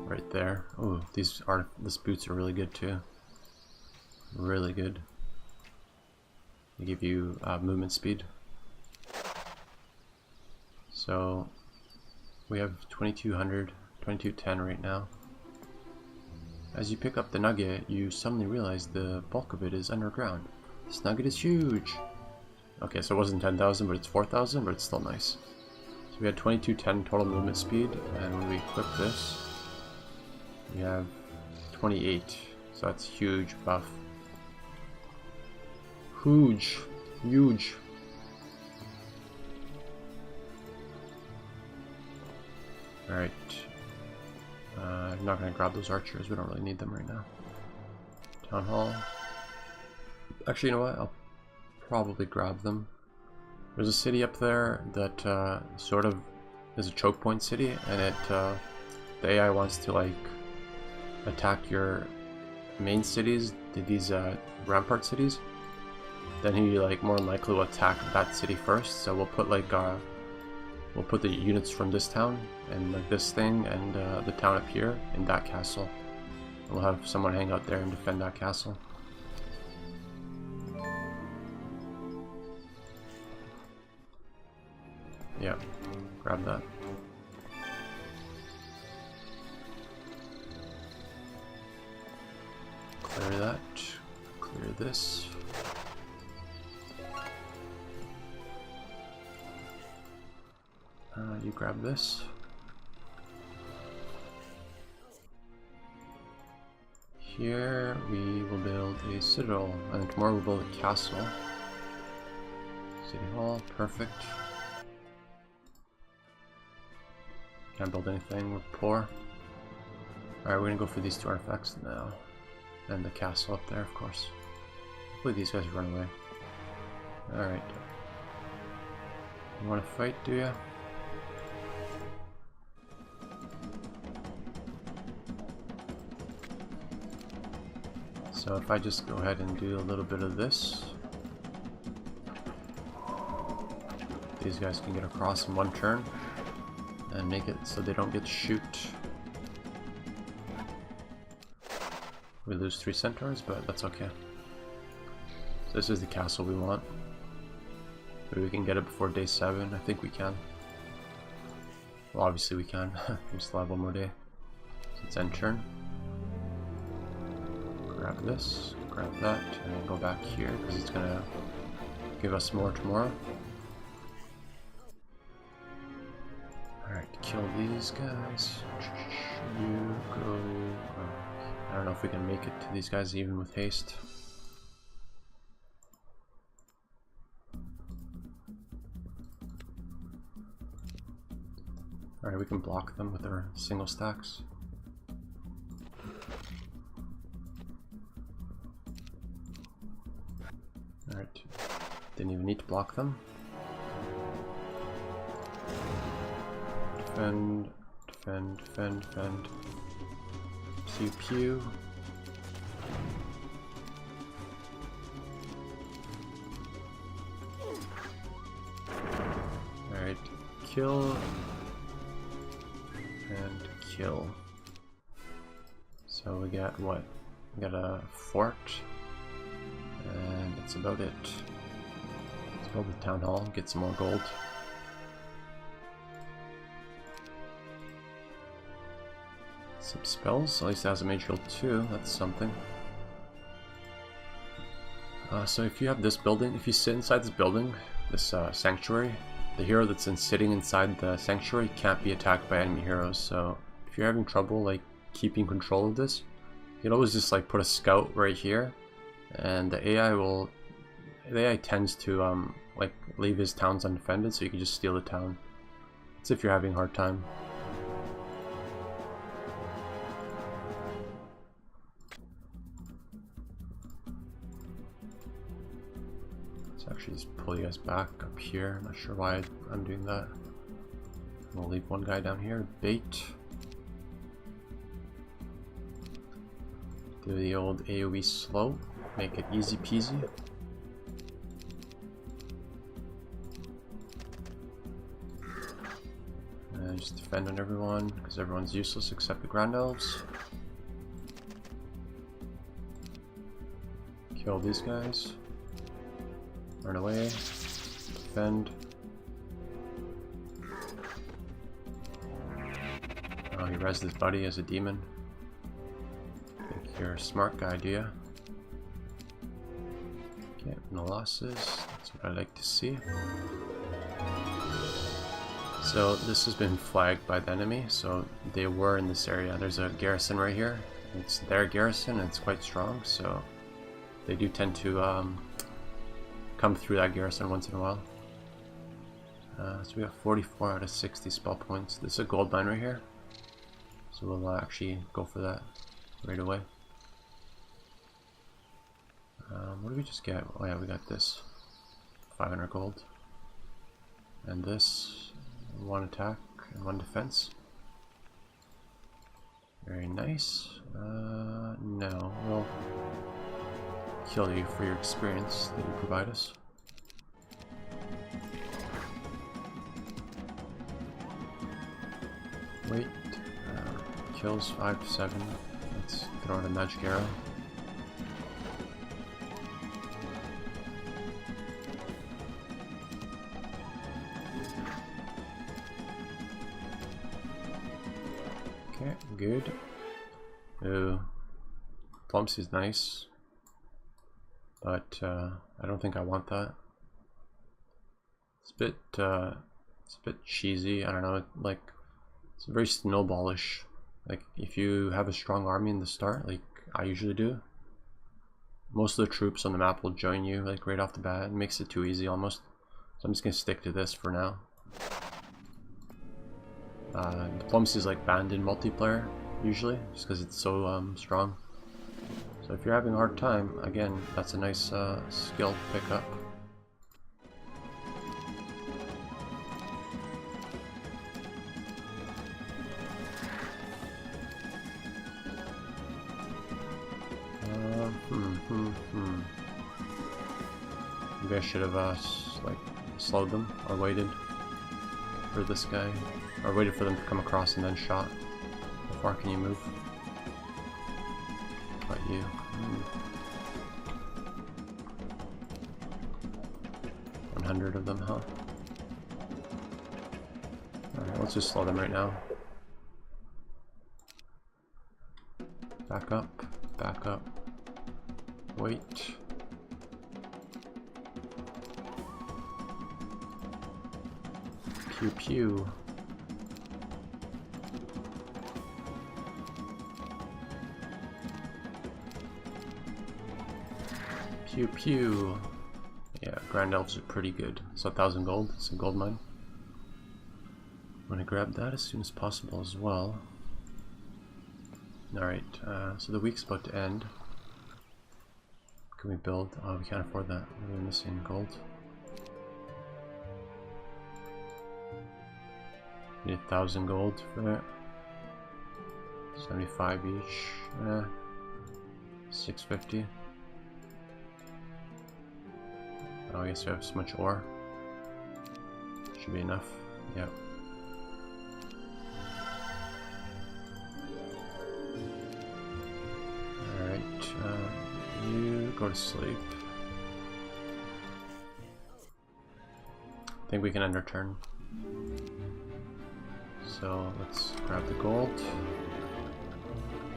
[SPEAKER 1] Right there. Oh, this boots are really good too. Really good. They give you movement speed. So we have 2200, 2210 right now. As you pick up the nugget, you suddenly realize the bulk of it is underground. This nugget is huge. Okay, so it wasn't 10,000, but it's 4,000, but it's still nice. So we had 2210 total movement speed, and when we equip this, we have 28. So that's huge buff. Huge, huge. Alright, I'm not going to grab those archers, we don't really need them right now. Town Hall. Actually, you know what, I'll probably grab them. There's a city up there that sort of is a choke point city, and it the AI wants to like attack your main cities, these rampart cities. Then he like more than likely will attack that city first. So we'll put like we'll put the units from this town and like this thing and the town up here in that castle. And we'll have someone hang out there and defend that castle. Yeah, grab that. Clear that. Clear this. You grab this. Here we will build a citadel, and tomorrow we'll build a castle. City hall, perfect. Can't build anything, we're poor. Alright, we're gonna go for these two artifacts now. And the castle up there, of course. Hopefully these guys run away. Alright. You wanna fight, do ya? So if I just go ahead and do a little bit of this, these guys can get across in one turn and make it so they don't get to shoot. We lose 3 centaurs, but that's okay. So this is the castle we want. Maybe we can get it before day 7. I think we can. Well, obviously we can. We still have one more day. So it's end turn. Grab this, grab that, and then go back here because it's gonna give us more tomorrow. Alright, kill these guys. You go. I don't know if we can make it to these guys even with haste. Alright, we can block them with our single stacks. Alright, didn't even need to block them. Defend, defend, defend, defend. Pew pew. Alright, kill and kill. So we got what? We got a fort. And that's about it. Let's build the town hall, get some more gold. Some spells, at least it has a mage guild too, that's something. So if you have this building, if you sit inside this building, this sanctuary, the hero that's sitting inside the sanctuary can't be attacked by enemy heroes. So if you're having trouble like keeping control of this, you can always just like put a scout right here. And the AI tends to like leave his towns undefended, so you can just steal the town. That's if you're having a hard time. Let's actually just pull you guys back up here. I'm not sure why I'm doing that. We'll leave one guy down here. Bait. Do the old AoE slow. Make it easy peasy. And just defend on everyone, because everyone's useless except the Grand Elves. Kill these guys. Run away. Defend. Oh, he rezzed his buddy as a demon. I think you're a smart guy, do ya? Okay, no losses. That's what I like to see. So this has been flagged by the enemy, so they were in this area. There's a garrison right here. It's their garrison and it's quite strong, so they do tend to come through that garrison once in a while. So we have 44 out of 60 spell points. This is a gold mine right here, so we'll actually go for that right away. What did we just get? Oh yeah, we got this. 500 gold. And this, 1 attack and 1 defense. Very nice. No, we'll kill you for your experience that you provide us. Wait, kills 5 to 7. Let's throw out a magic arrow. Okay, good. Ooh, diplomacy's nice, but I don't think I want that. It's a bit cheesy. I don't know. Like, it's very snowballish. Like, if you have a strong army in the start, like I usually do, most of the troops on the map will join you like right off the bat. It makes it too easy almost. So I'm just gonna stick to this for now. Diplomacy is like banned in multiplayer usually, just because it's so strong. So if you're having a hard time, again, that's a nice skill to pick up. Maybe I should have like slowed them or waited for this guy, or waited for them to come across and then shot. How far can you move? About you. 100 of them, huh? Alright, let's just slow them right now. Back up, back up. Wait. Pew pew. Pew pew. Yeah, Grand Elves are pretty good. So 1,000 gold, it's a gold mine. I'm gonna grab that as soon as possible as well. Alright, so the week's about to end. Can we build? Oh, we can't afford that. We're missing gold. Need 1,000 gold for that. 75 each. 650. Oh, I guess we have so much ore. Should be enough. Yep. Alright, you go to sleep. I think we can end our turn. So let's grab the gold.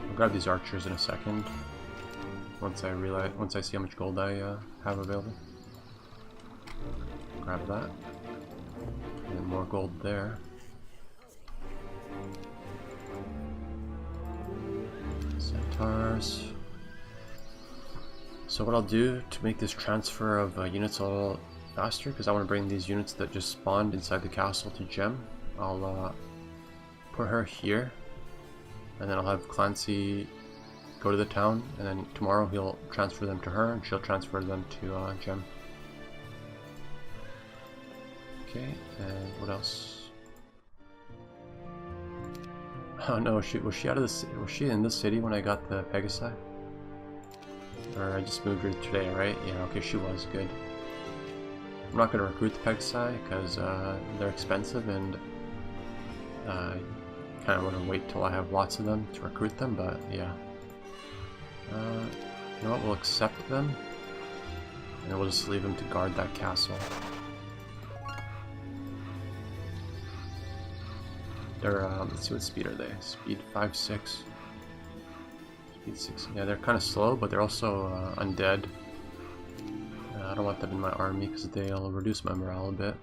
[SPEAKER 1] I'll grab these archers in a second. Once I see how much gold I have available. Grab that. And more gold there. Centaurs. So what I'll do to make this transfer of units a little faster, because I want to bring these units that just spawned inside the castle to Gem, I'll put her here, and then I'll have Clancy go to the town, and then tomorrow he'll transfer them to her, and she'll transfer them to Gem. Okay, and what else? Oh no, was she out of the? Was she in this city when I got the Pegasi? Or I just moved her today, right? Yeah, okay, she was good. I'm not gonna recruit the Pegasi because they're expensive, and I kind of want to wait till I have lots of them to recruit them. But yeah, you know what? We'll accept them, and we'll just leave them to guard that castle. They're, let's see what speed are they? Speed 5, 6. Speed 6. Yeah, they're kind of slow, but they're also undead. I don't want them in my army because they'll reduce my morale a bit.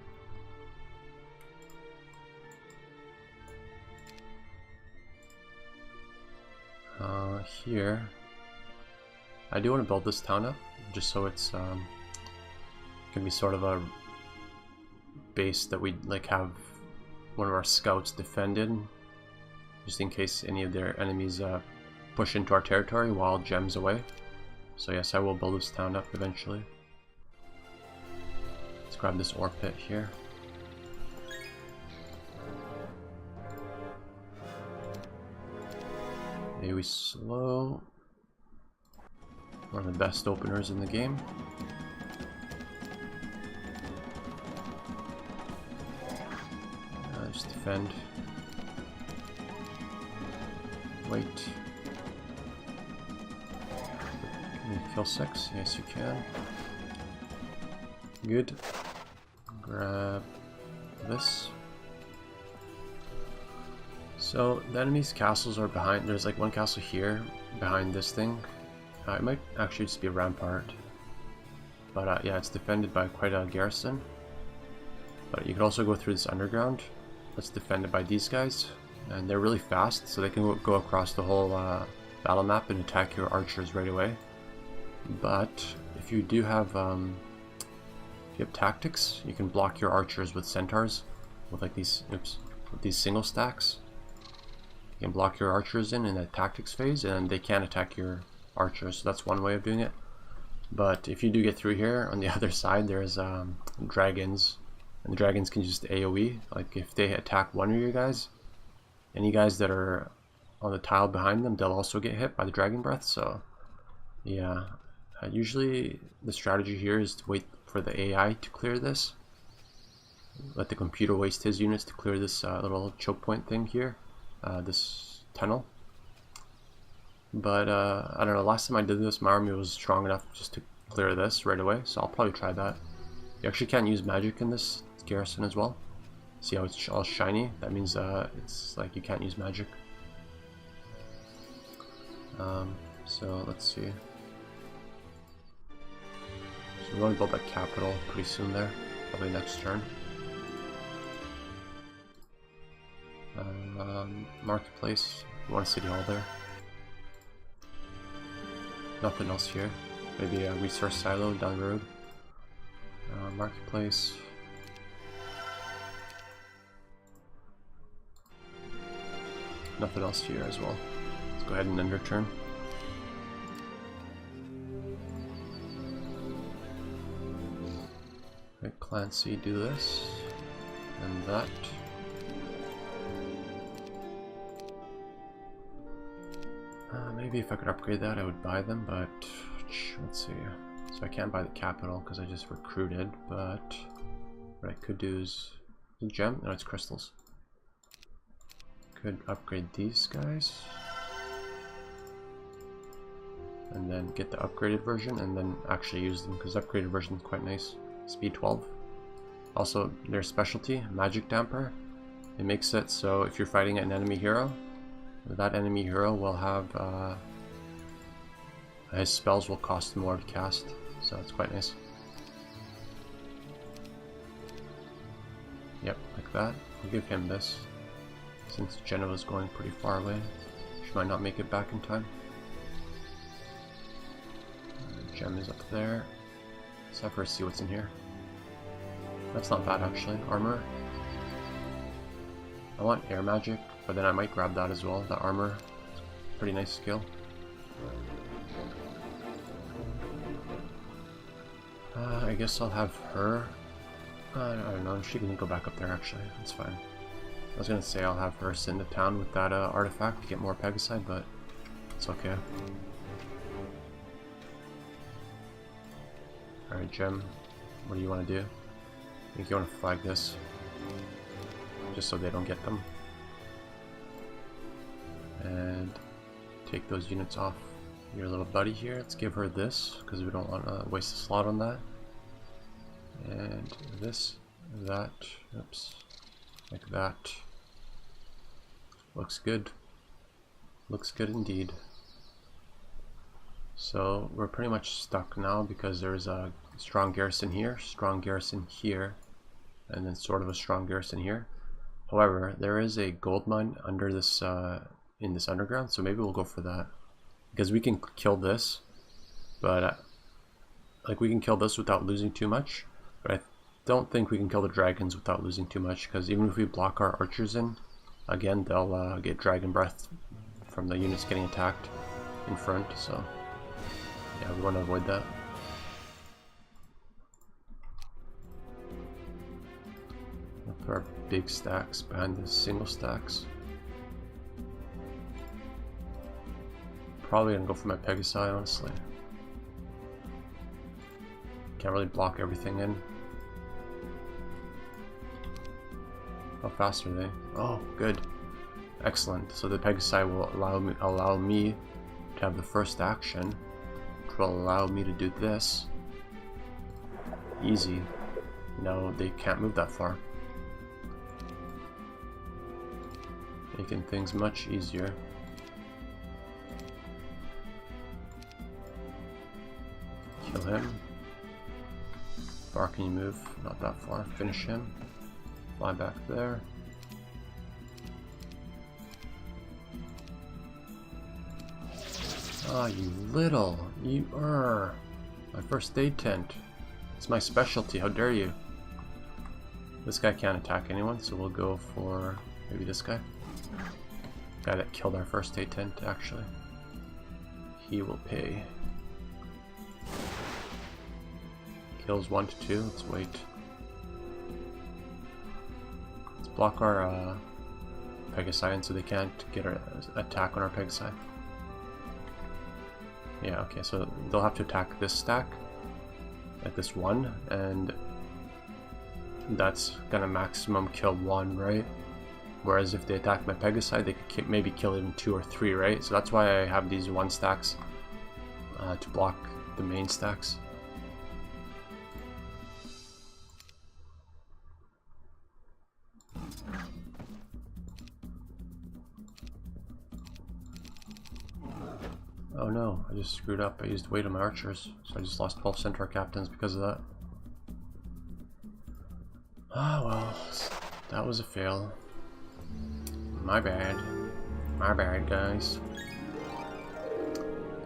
[SPEAKER 1] Here, I do want to build this town up, just so it's can be sort of a base that we like have one of our scouts defended, just in case any of their enemies push into our territory while Gem's away. So yes, I will build this town up eventually. Let's grab this ore pit here. AoE slow. One of the best openers in the game. Just defend. Wait. Can you kill 6? Yes, you can. Good. Grab this. So the enemy's castles are behind. There's like one castle here behind this thing. It might actually just be a rampart, but yeah, it's defended by quite a garrison. But you could also go through this underground. That's defended by these guys, and they're really fast, so they can go across the whole battle map and attack your archers right away. But if you do have if you have tactics, you can block your archers with centaurs, with like these with these single stacks. You can block your archers in the tactics phase, and they can't attack your archers. So that's one way of doing it. But if you do get through here, on the other side there's dragons, and the dragons can just AoE. Like if they attack one of your guys, any guys that are on the tile behind them, they'll also get hit by the dragon breath. So yeah, usually the strategy here is to wait for the AI to clear this. Let the computer waste his units to clear this little choke point thing here, this tunnel. But I don't know, last time I did this, my army was strong enough just to clear this right away, so I'll probably try that. You actually can't use magic in this garrison as well. See how it's all shiny? That means it's like you can't use magic. So let's see. So we're going to build that capital pretty soon there, probably next turn. Marketplace, we want a city hall there. Nothing else here. Maybe a resource silo down the road. Marketplace. Nothing else here as well. Let's go ahead and end our turn. Let Clancy do this and that. Maybe if I could upgrade that, I would buy them, but let's see. So I can't buy the capital because I just recruited, but what I could do is the gem. No, it's crystals. Could upgrade these guys and then get the upgraded version and then actually use them, because the upgraded version is quite nice. Speed 12. Also, their specialty, magic damper. It makes it so if you're fighting an enemy hero, that enemy hero will have his spells will cost more to cast, so it's quite nice. Yep, like that. We'll give him this, since Genoa's going pretty far away. She might not make it back in time. Gem is up there. Let's have her see what's in here. That's not bad actually. Armor. I want air magic, but then I might grab that as well. The armor, pretty nice skill. I guess I'll have her. I don't know. She can go back up there actually. That's fine. I was gonna say I'll have her sit in the town with that artifact to get more Pegasi, but it's okay. Alright, Gem. What do you want to do? I think you want to flag this, just so they don't get them. And take those units off your little buddy here. Let's give her this, because we don't want to waste a slot on that. And this, that, oops, like that. Looks good. Looks good indeed. So we're pretty much stuck now because there's a strong garrison here, and then sort of a strong garrison here. However, there is a gold mine under this in this underground, so maybe we'll go for that, because we can kill this, but like we can kill this without losing too much. But I don't think we can kill the dragons without losing too much, because even if we block our archers in, again they'll get dragon breath from the units getting attacked in front. So yeah, we want to avoid that. to our big stacks behind the single stacks. Probably gonna go for my Pegasi, honestly. Can't really block everything in. How fast are they? Oh, good. Excellent. So the Pegasi will allow me to have the first action, which will allow me to do this. Easy. No, they can't move that far. Making things much easier. Kill him. Far can you move? Not that far. Finish him. Fly back there. Ah, you little. You are. My first aid tent. It's my specialty. How dare you? This guy can't attack anyone, so we'll go for maybe this guy. Guy that killed our first aid tent, actually. He will pay. Kills 1 to 2. Let's wait. Let's block our Pegasi in so they can't get an attack on our Pegasi. Yeah, okay, so they'll have to attack this stack, like this one, and that's gonna maximum kill 1, right? Whereas if they attack my Pegasi, they could maybe kill even 2 or 3, right? So that's why I have these 1 stacks to block the main stacks. Oh no, I just screwed up. I used weight on my archers, so I just lost 12 centaur captains because of that. Ah well, that was a fail. My bad. My bad, guys.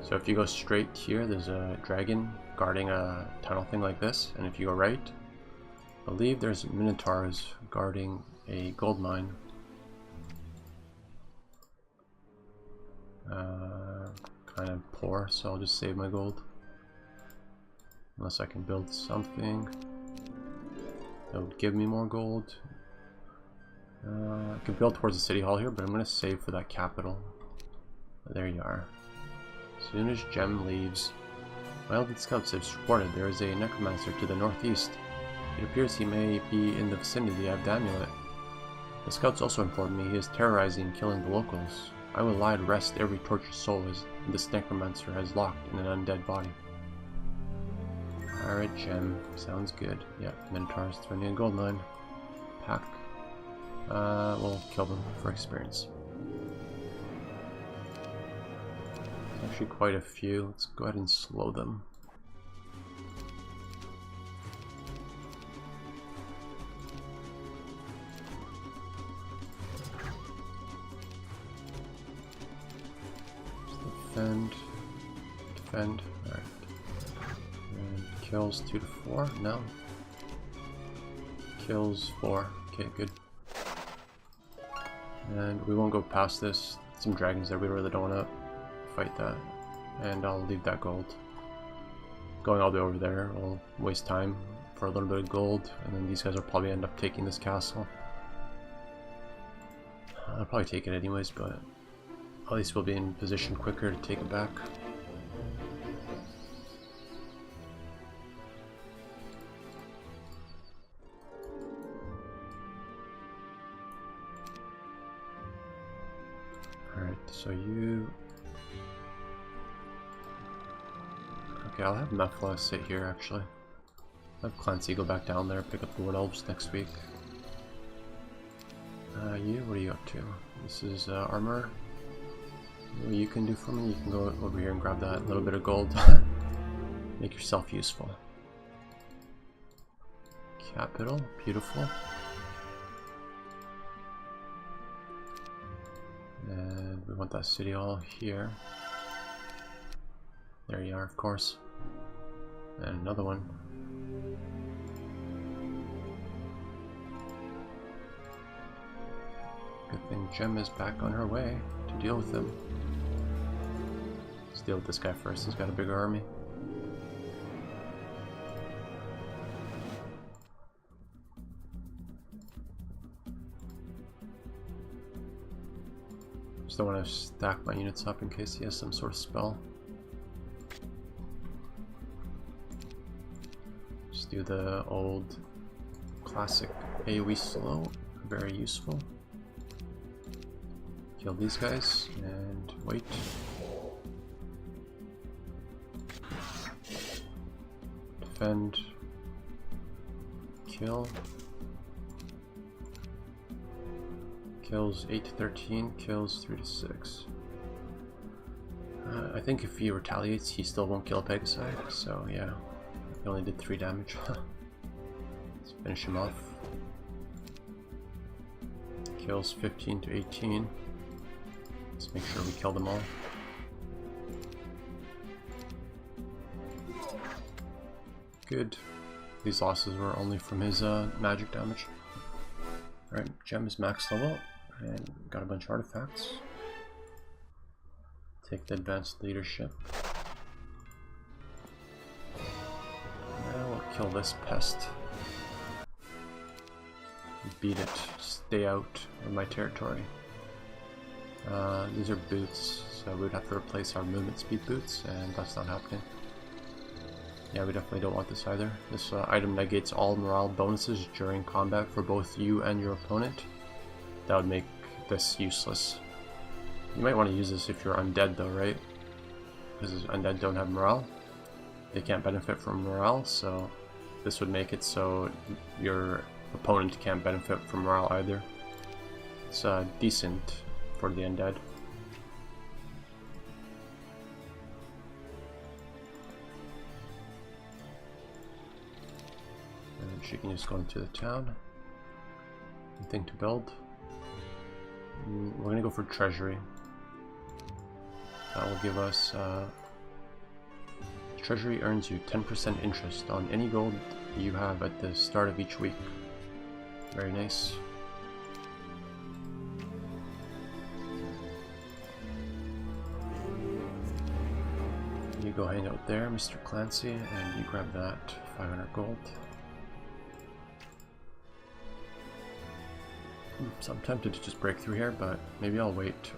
[SPEAKER 1] So if you go straight here, there's a dragon guarding a tunnel thing like this, and if you go right, I believe there's minotaurs guarding a gold mine. Kind of poor, so I'll just save my gold. Unless I can build something that would give me more gold. I could build towards the city hall here, but I'm going to save for that capital. There you are. As soon as Gem leaves, my eldest scouts have reported there is a necromancer to the northeast. It appears he may be in the vicinity of the amulet. The scouts also informed me he is terrorizing and killing the locals. I will lie to rest every tortured soul as this necromancer has locked in an undead body. Alright, Gem. Sounds good. Yeah, Minotaurs throwing in a gold mine. Pack. We'll kill them for experience. There's actually quite a few. Let's go ahead and slow them. Defend, alright. And kills 2 to 4, no. Kills 4, okay, good. And we won't go past this. Some dragons there, we really don't want to fight that. And I'll leave that gold. Going all the way over there, I'll waste time for a little bit of gold, and then these guys will probably end up taking this castle. I'll probably take it anyways, but at least we'll be in position quicker to take it back. Alright, so you... Okay, I'll have Mefla sit here actually. I'll have Clancy go back down there, pick up the Wood Elves next week. You, what are you up to? This is armor. What you can do for me, you can go over here and grab that little bit of gold. Make yourself useful. Capital, beautiful. And we want that city hall here. There you are, of course. And another one. Good thing Gem is back on her way to deal with him. Let's deal with this guy first, he's got a bigger army. Just don't want to stack my units up in case he has some sort of spell. Just do the old classic AoE slow, very useful. Kill these guys and wait. Defend. Kill. Kills 8 to 13, kills 3 to 6. I think if he retaliates, he still won't kill Pegaside, so yeah. He only did 3 damage. Let's finish him off. Kills 15 to 18. Let's make sure we kill them all. Good. These losses were only from his magic damage. Alright, Gem is max level, and got a bunch of artifacts. Take the advanced leadership. Now we'll kill this pest. Beat it. Stay out of my territory. These are boots, so we'd have to replace our movement speed boots, and that's not happening. Yeah, we definitely don't want this either. This item negates all morale bonuses during combat for both you and your opponent. That would make this useless. You might want to use this if you're undead though, right? Because undead don't have morale. They can't benefit from morale, so this would make it so your opponent can't benefit from morale either. It's decent for the undead. And she can just go into the town. Anything to build? We're gonna go for Treasury. That will give us Treasury earns you 10% interest on any gold you have at the start of each week. Very nice. You go hang out there, Mr. Clancy, and you grab that 500 gold. So I'm tempted to just break through here, but maybe I'll wait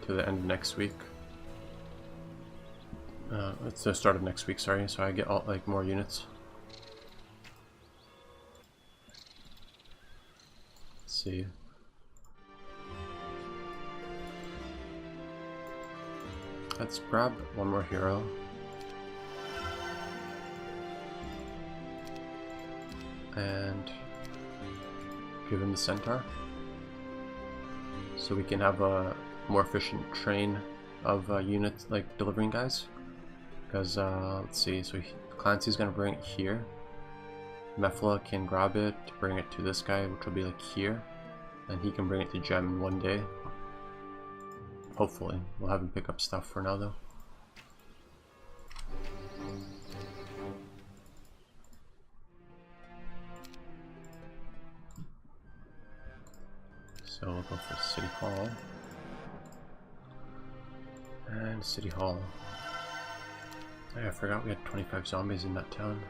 [SPEAKER 1] to the end of next week. It's the start of next week, sorry, so I get all, like, more units. Let's see. Let's grab one more hero. And give him the centaur. So we can have a more efficient train of units, like delivering guys. Because, let's see, so Clancy's gonna bring it here. Mefla can grab it, bring it to this guy, which will be like here. And he can bring it to Gem in one day. Hopefully. We'll have him pick up stuff for now though. So we'll go for City Hall. And City Hall. I forgot we had 25 zombies in that town.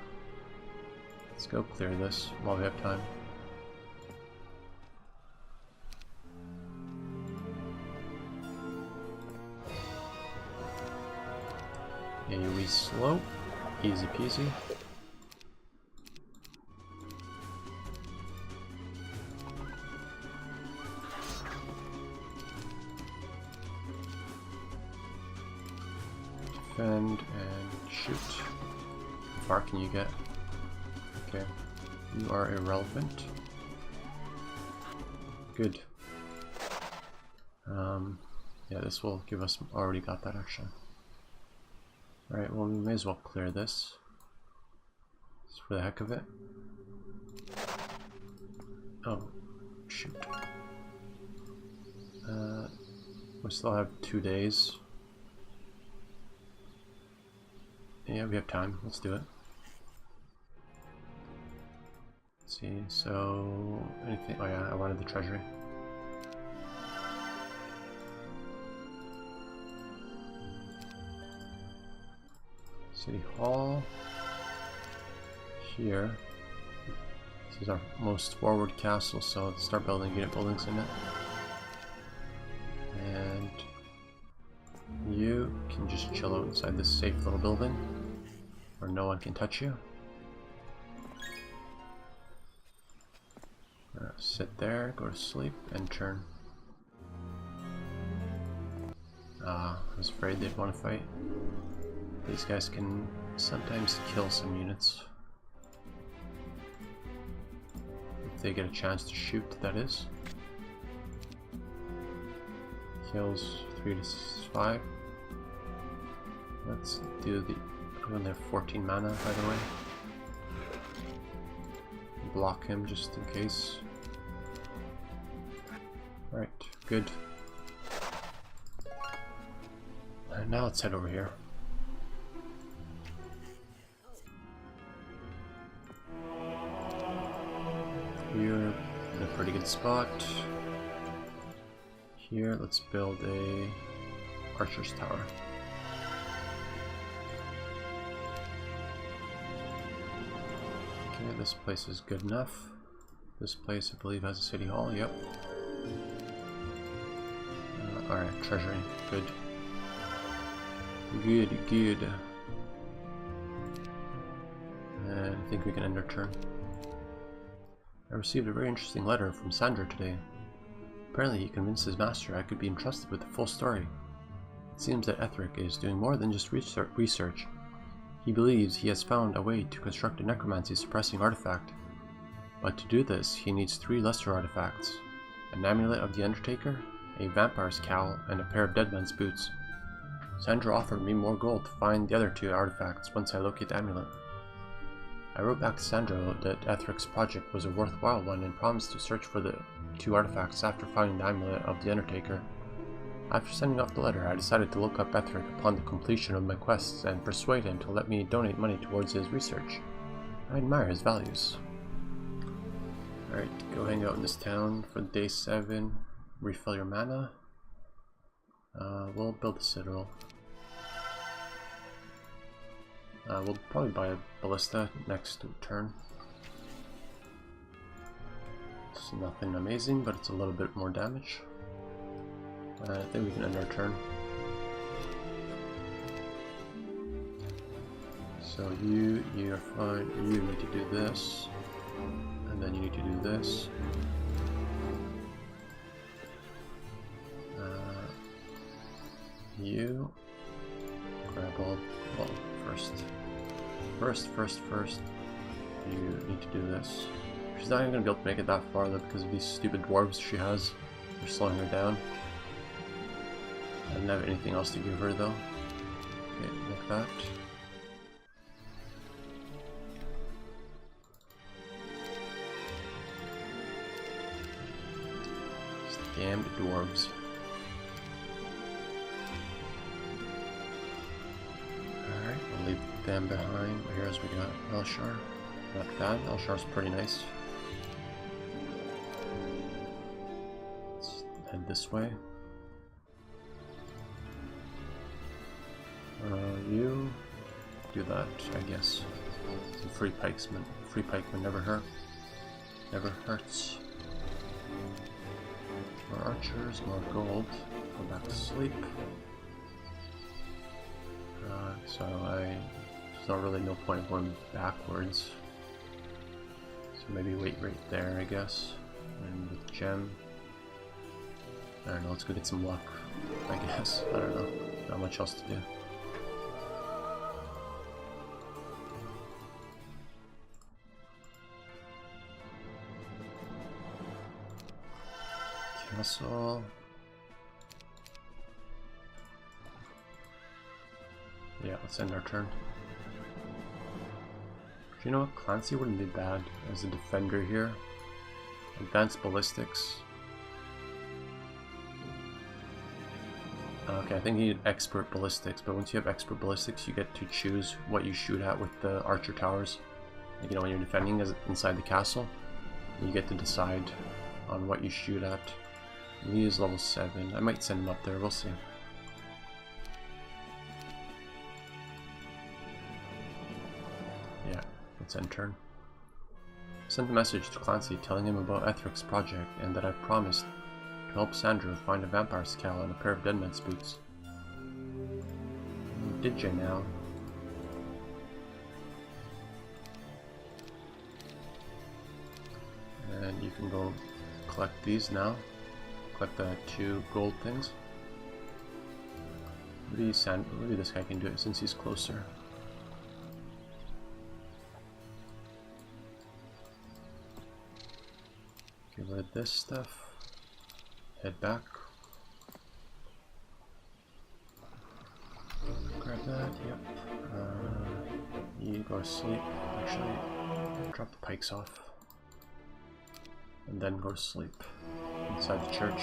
[SPEAKER 1] Let's go clear this while we have time. AoE slow, easy peasy. Defend and shoot. How far can you get? Okay, you are irrelevant. Good. Yeah, this will give us, already got that actually. Alright, well we may as well clear this. Just for the heck of it. Oh, shoot. We still have 2 days. Yeah, we have time. Let's do it. Let's see, so anything, oh yeah, I wanted the treasury. City Hall. Here. This is our most forward castle, so let's start building unit buildings in it. And You can just chill out inside this safe little building where no one can touch you. Sit there, go to sleep, and turn. I was afraid they'd want to fight. These guys can sometimes kill some units. If they get a chance to shoot, that is. Kills 3 to 5. Let's do the... I only have 14 mana, by the way. Block him just in case. Alright, good. And now let's head over here. You're in a pretty good spot. Here, let's build a archer's tower. Okay, this place is good enough. This place, I believe, has a city hall. Yep. Alright, treasury. Good. Good. And I think we can end our turn. I received a very interesting letter from Sandro today. Apparently he convinced his master I could be entrusted with the full story. It seems that Ethric is doing more than just research. He believes he has found a way to construct a necromancy suppressing artifact. But to do this, he needs 3 lesser artifacts. An amulet of the Undertaker, a vampire's cowl, and a pair of dead man's boots. Sandro offered me more gold to find the other 2 artifacts once I locate the amulet. I wrote back to Sandro that Ethric's project was a worthwhile one and promised to search for the 2 artifacts after finding the amulet of the Undertaker. After sending off the letter, I decided to look up Ethric upon the completion of my quests and persuade him to let me donate money towards his research. I admire his values. Alright, go hang out in this town for day 7. Refill your mana. We'll build a citadel. We'll probably buy a ballista next turn. It's nothing amazing, but it's a little bit more damage. I think we can end our turn. So you're fine. You need to do this, and then you need to do this. You grab all. Well, first. You need to do this. She's not even gonna be able to make it that far though because of these stupid dwarves she has. They're slowing her down. I didn't have anything else to give her though. Okay, like that. These damned dwarves. Alright, we'll leave them behind. What heroes we got? Elshar. Not bad. Elshar's pretty nice. Let's head this way. You do that, I guess. Some free pikemen. Free pikemen never hurt. Never hurts. More archers, more gold. Go back to sleep. So there's not really no point of going backwards. So maybe wait right there, I guess. And with gem. I don't know, let's go get some luck, I guess. I don't know. Not much else to do. Castle. Yeah, let's end our turn. Do you know what? Clancy wouldn't be bad as a defender here. Advanced ballistics. Okay, I think you need expert ballistics, but once you have expert ballistics, you get to choose what you shoot at with the archer towers. Like, you know, when you're defending inside the castle, you get to decide on what you shoot at. He is level 7. I might send him up there, we'll see. Yeah, let's end turn. Sent a message to Clancy telling him about Ethric's project and that I promised to help Sandro find a vampire's cowl and a pair of dead man's boots. did you now? And you can go collect these now. Collect the 2 gold things. Maybe this guy can do it since he's closer. Get rid of this stuff. Head back. Grab that, yep. You go to sleep. Actually, drop the pikes off. And then go to sleep. Inside the church.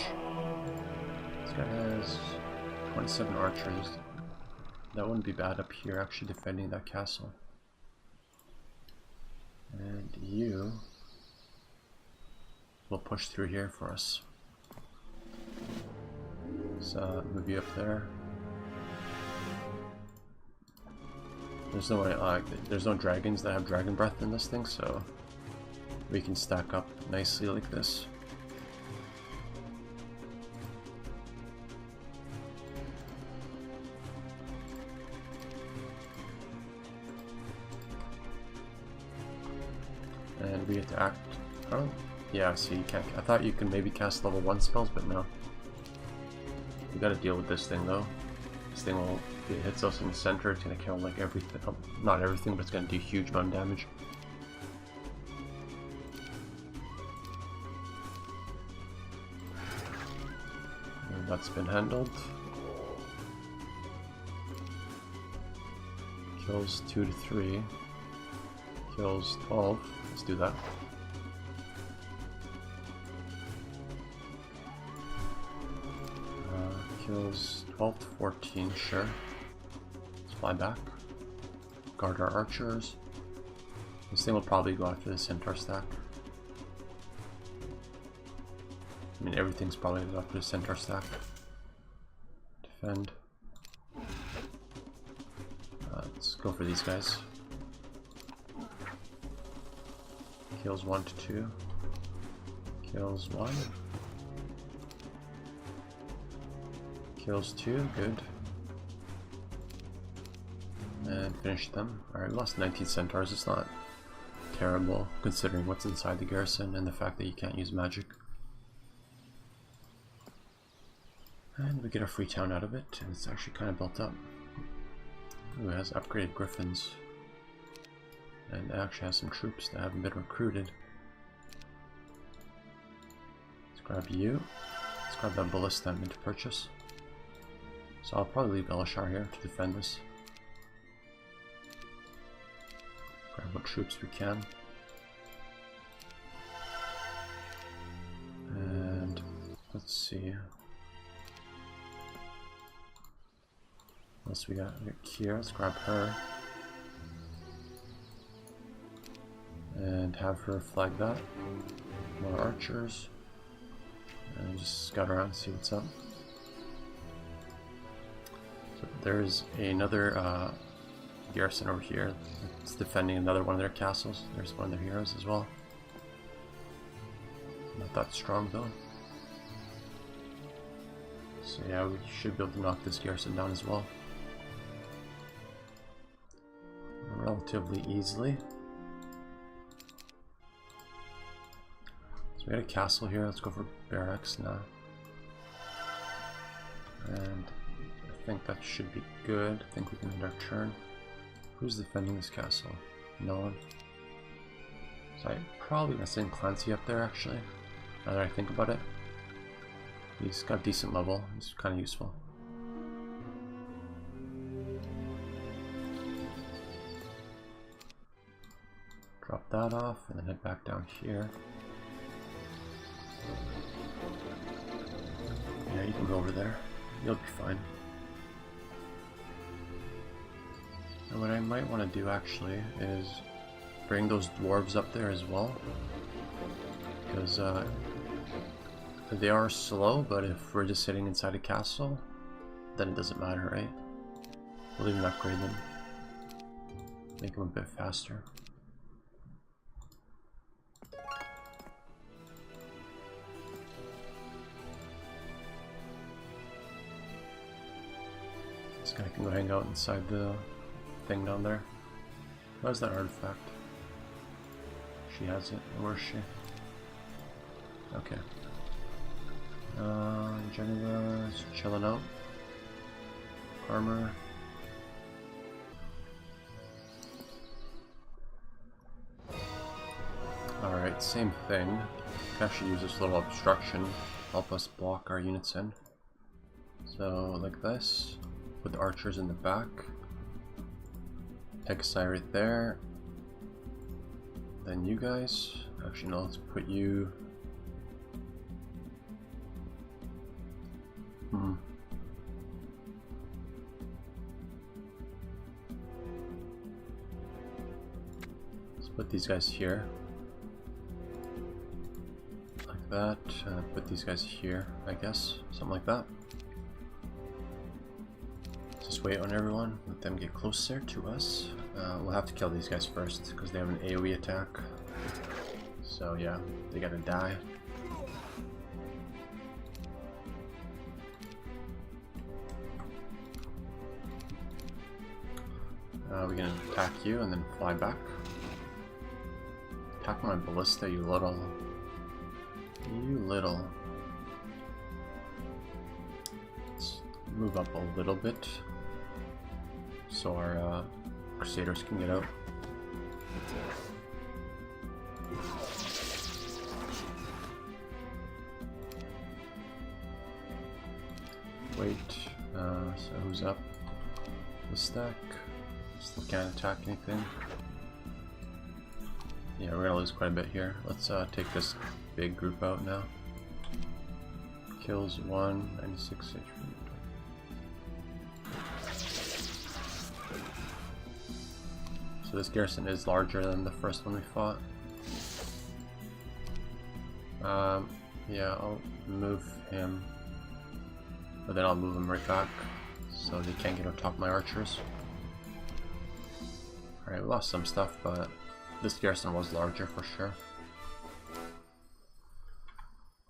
[SPEAKER 1] This guy has 27 archers. That wouldn't be bad up here, actually defending that castle. And you will push through here for us. So move you up there. There's no way, there's no dragons that have dragon breath in this thing, so we can stack up nicely like this. And we get to act. Oh, yeah. See, you can't. I thought you could maybe cast level 1 spells, but no. We gotta deal with this thing though. This thing will. If it hits us in the center, it's gonna kill like everything. Not everything, but it's gonna do huge amount of damage. And that's been handled. Kills 2 to 3. Kills 12. Let's do that. Kills 12 to 14, sure. Let's fly back. Guard our archers. This thing will probably go after the centaur stack. I mean, everything's probably going to go after the centaur stack. Defend. Let's go for these guys. Kills 1 to 2. Kills 1. Kills 2, good. And finish them. Alright, we lost 19 centaurs. It's not terrible considering what's inside the garrison and the fact that you can't use magic. And we get a free town out of it, and it's actually kind of built up. Ooh, it has upgraded griffins. And it actually has some troops that haven't been recruited. Let's grab you. Let's grab that ballista I'm going to purchase. So I'll probably leave Elishar here to defend this. Grab what troops we can. And let's see. What else we got? We got Kier. Let's grab her. And have her flag that. More archers. And just scout around and see what's up. So there's another garrison over here. It's defending another one of their castles. There's one of their heroes as well. Not that strong though. So yeah, we should be able to knock this garrison down as well. Relatively easily. So we got a castle here. Let's go for barracks now. And I think that should be good. I think we can end our turn. Who's defending this castle? No one. So I'm probably gonna send Clancy up there actually. Now that I think about it. He's got decent level. He's kind of useful. Drop that off and then head back down here. Yeah, you can go over there. You'll be fine. And what I might want to do actually is bring those dwarves up there as well. Because they are slow, but if we're just sitting inside a castle, then it doesn't matter, right? We'll even upgrade them. Make them a bit faster. This guy can go hang out inside the thing down there. Where's that artifact? She has it. Where is she? Okay. Geneva's chilling out. Armor. Alright, same thing. We can actually use this little obstruction to help us block our units in. So, like this. Put the archers in the back. Exile right there. Then you guys. Actually, no, let's put you. Let's put these guys here. Like that. Put these guys here, I guess. Something like that. Just wait on everyone. Let them get closer to us. We'll have to kill these guys first because they have an AoE attack. So yeah, they gotta die. We're gonna attack you and then fly back. Attack my ballista, you little. You little. Let's move up a little bit so our Crusaders can get out. Wait, so who's up? The stack. Still can't attack anything. Yeah, we're gonna lose quite a bit here. Let's take this big group out now. Kills 1, 96 HP. So this garrison is larger than the first one we fought. Yeah, I'll move him. But then I'll move him right back so they can't get on top of my archers. Alright, we lost some stuff, but this garrison was larger for sure.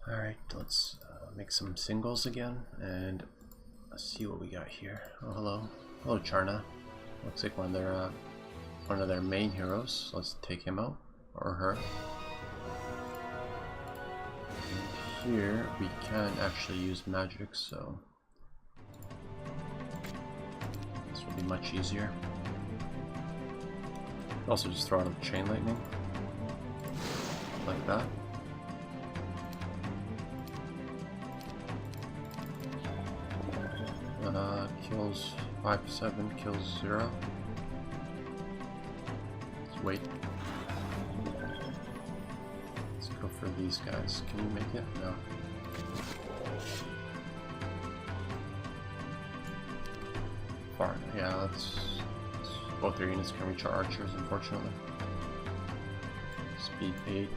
[SPEAKER 1] Alright, let's make some singles again, and let's see what we got here. Oh, hello. Hello, Charna. Looks like one of their main heroes. Let's take him out, or her. And here, we can actually use magic, so this will be much easier. Also just throw out a chain lightning like that. Kills 5-7, kills 0. Let's wait. Let's go for these guys. Can you make it? No. Far. Yeah, let's both their units can reach our archers, unfortunately. Speed 8,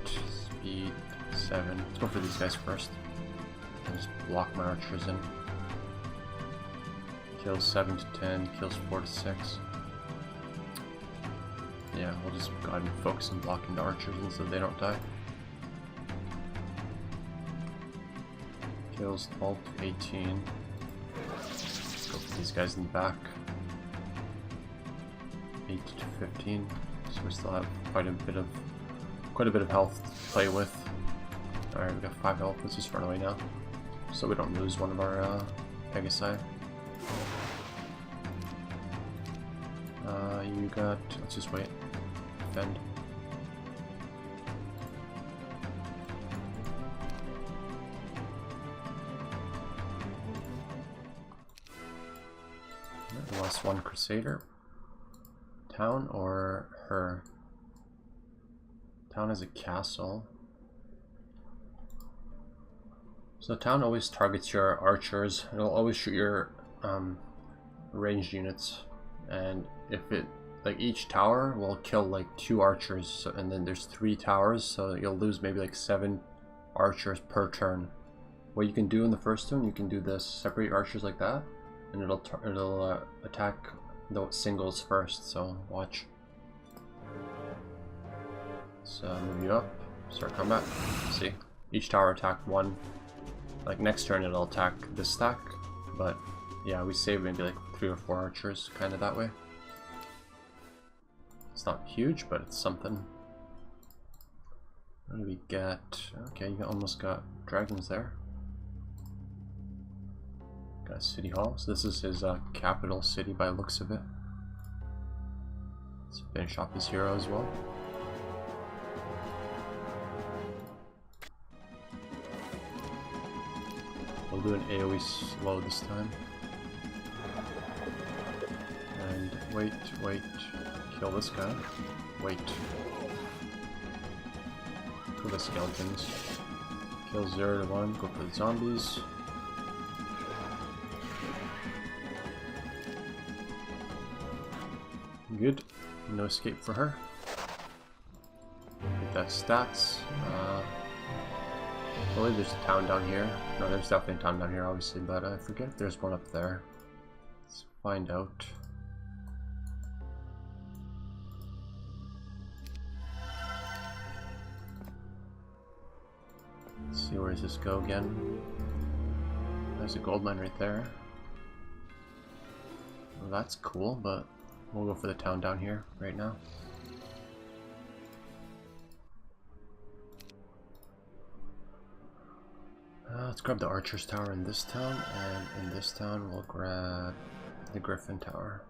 [SPEAKER 1] speed 7. Let's go for these guys first. And just block my archers in. Kills 7 to 10, kills 4 to 6. Yeah, we'll just go ahead and focus on blocking the archers in so they don't die. Kills 12 to 18. Let's go for these guys in the back. 8 to 15, so we still have quite a bit of health to play with. Alright, we got 5 health. Let's just run away now, so we don't lose one of our Pegasi. You got. Let's just wait. Defend. We lost one Crusader. Town or her? Town is a castle. So town always targets your archers. It'll always shoot your ranged units, and if it like each tower will kill like 2 archers, so, and then there's 3 towers, so you'll lose maybe like 7 archers per turn. What you can do in the first turn, you can do this: separate your archers like that, and it'll attack the singles first. So watch. So move you up, start combat. See, each tower attack 1. Like next turn it'll attack this stack, but yeah, we save maybe like 3 or 4 archers, kind of that way. It's not huge, but it's something. What do we get? Okay, you almost got dragons there. Got a city hall. So this is his capital city by the looks of it. Let's finish off his hero as well. We'll do an AoE slow this time. And wait, kill this guy. Wait. Kill the skeletons. Kill 0 to 1, go for the zombies. Good. No escape for her. Get that stats. I believe there's a town down here. No, there's definitely a town down here, obviously, but I forget if there's one up there. Let's find out. Let's see, where does this go again? There's a gold mine right there. Well, that's cool, but we'll go for the town down here right now. Let's grab the Archer's Tower in this town, and in this town we'll grab the Griffin Tower.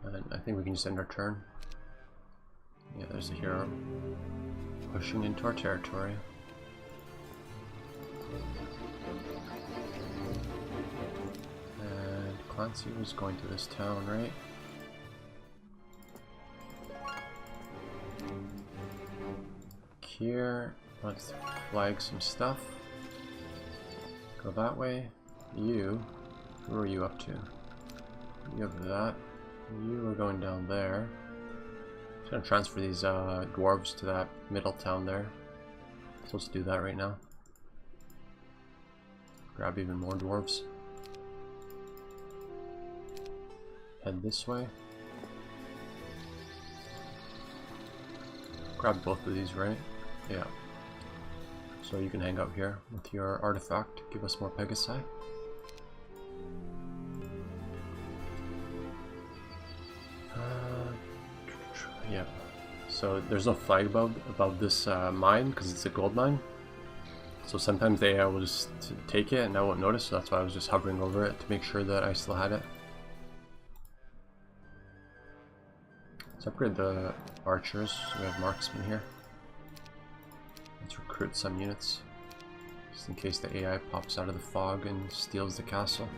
[SPEAKER 1] And I think we can just end our turn. Yeah, there's a hero pushing into our territory. And Clancy was going to this town, right? Here, let's flag some stuff. Go that way. You, who are you up to? You have that. You are going down there. Just gonna transfer these dwarves to that middle town there. So let's do that right now. Grab even more dwarves. Head this way. Grab both of these, right? Yeah. So you can hang out here with your artifact. Give us more Pegasi. Yeah. So there's no flag above this mine because it's a gold mine. So sometimes the AI will just take it and I won't notice. So that's why I was just hovering over it to make sure that I still had it. Let's upgrade the archers. So we have marksmen here. Let's recruit some units, just in case the AI pops out of the fog and steals the castle.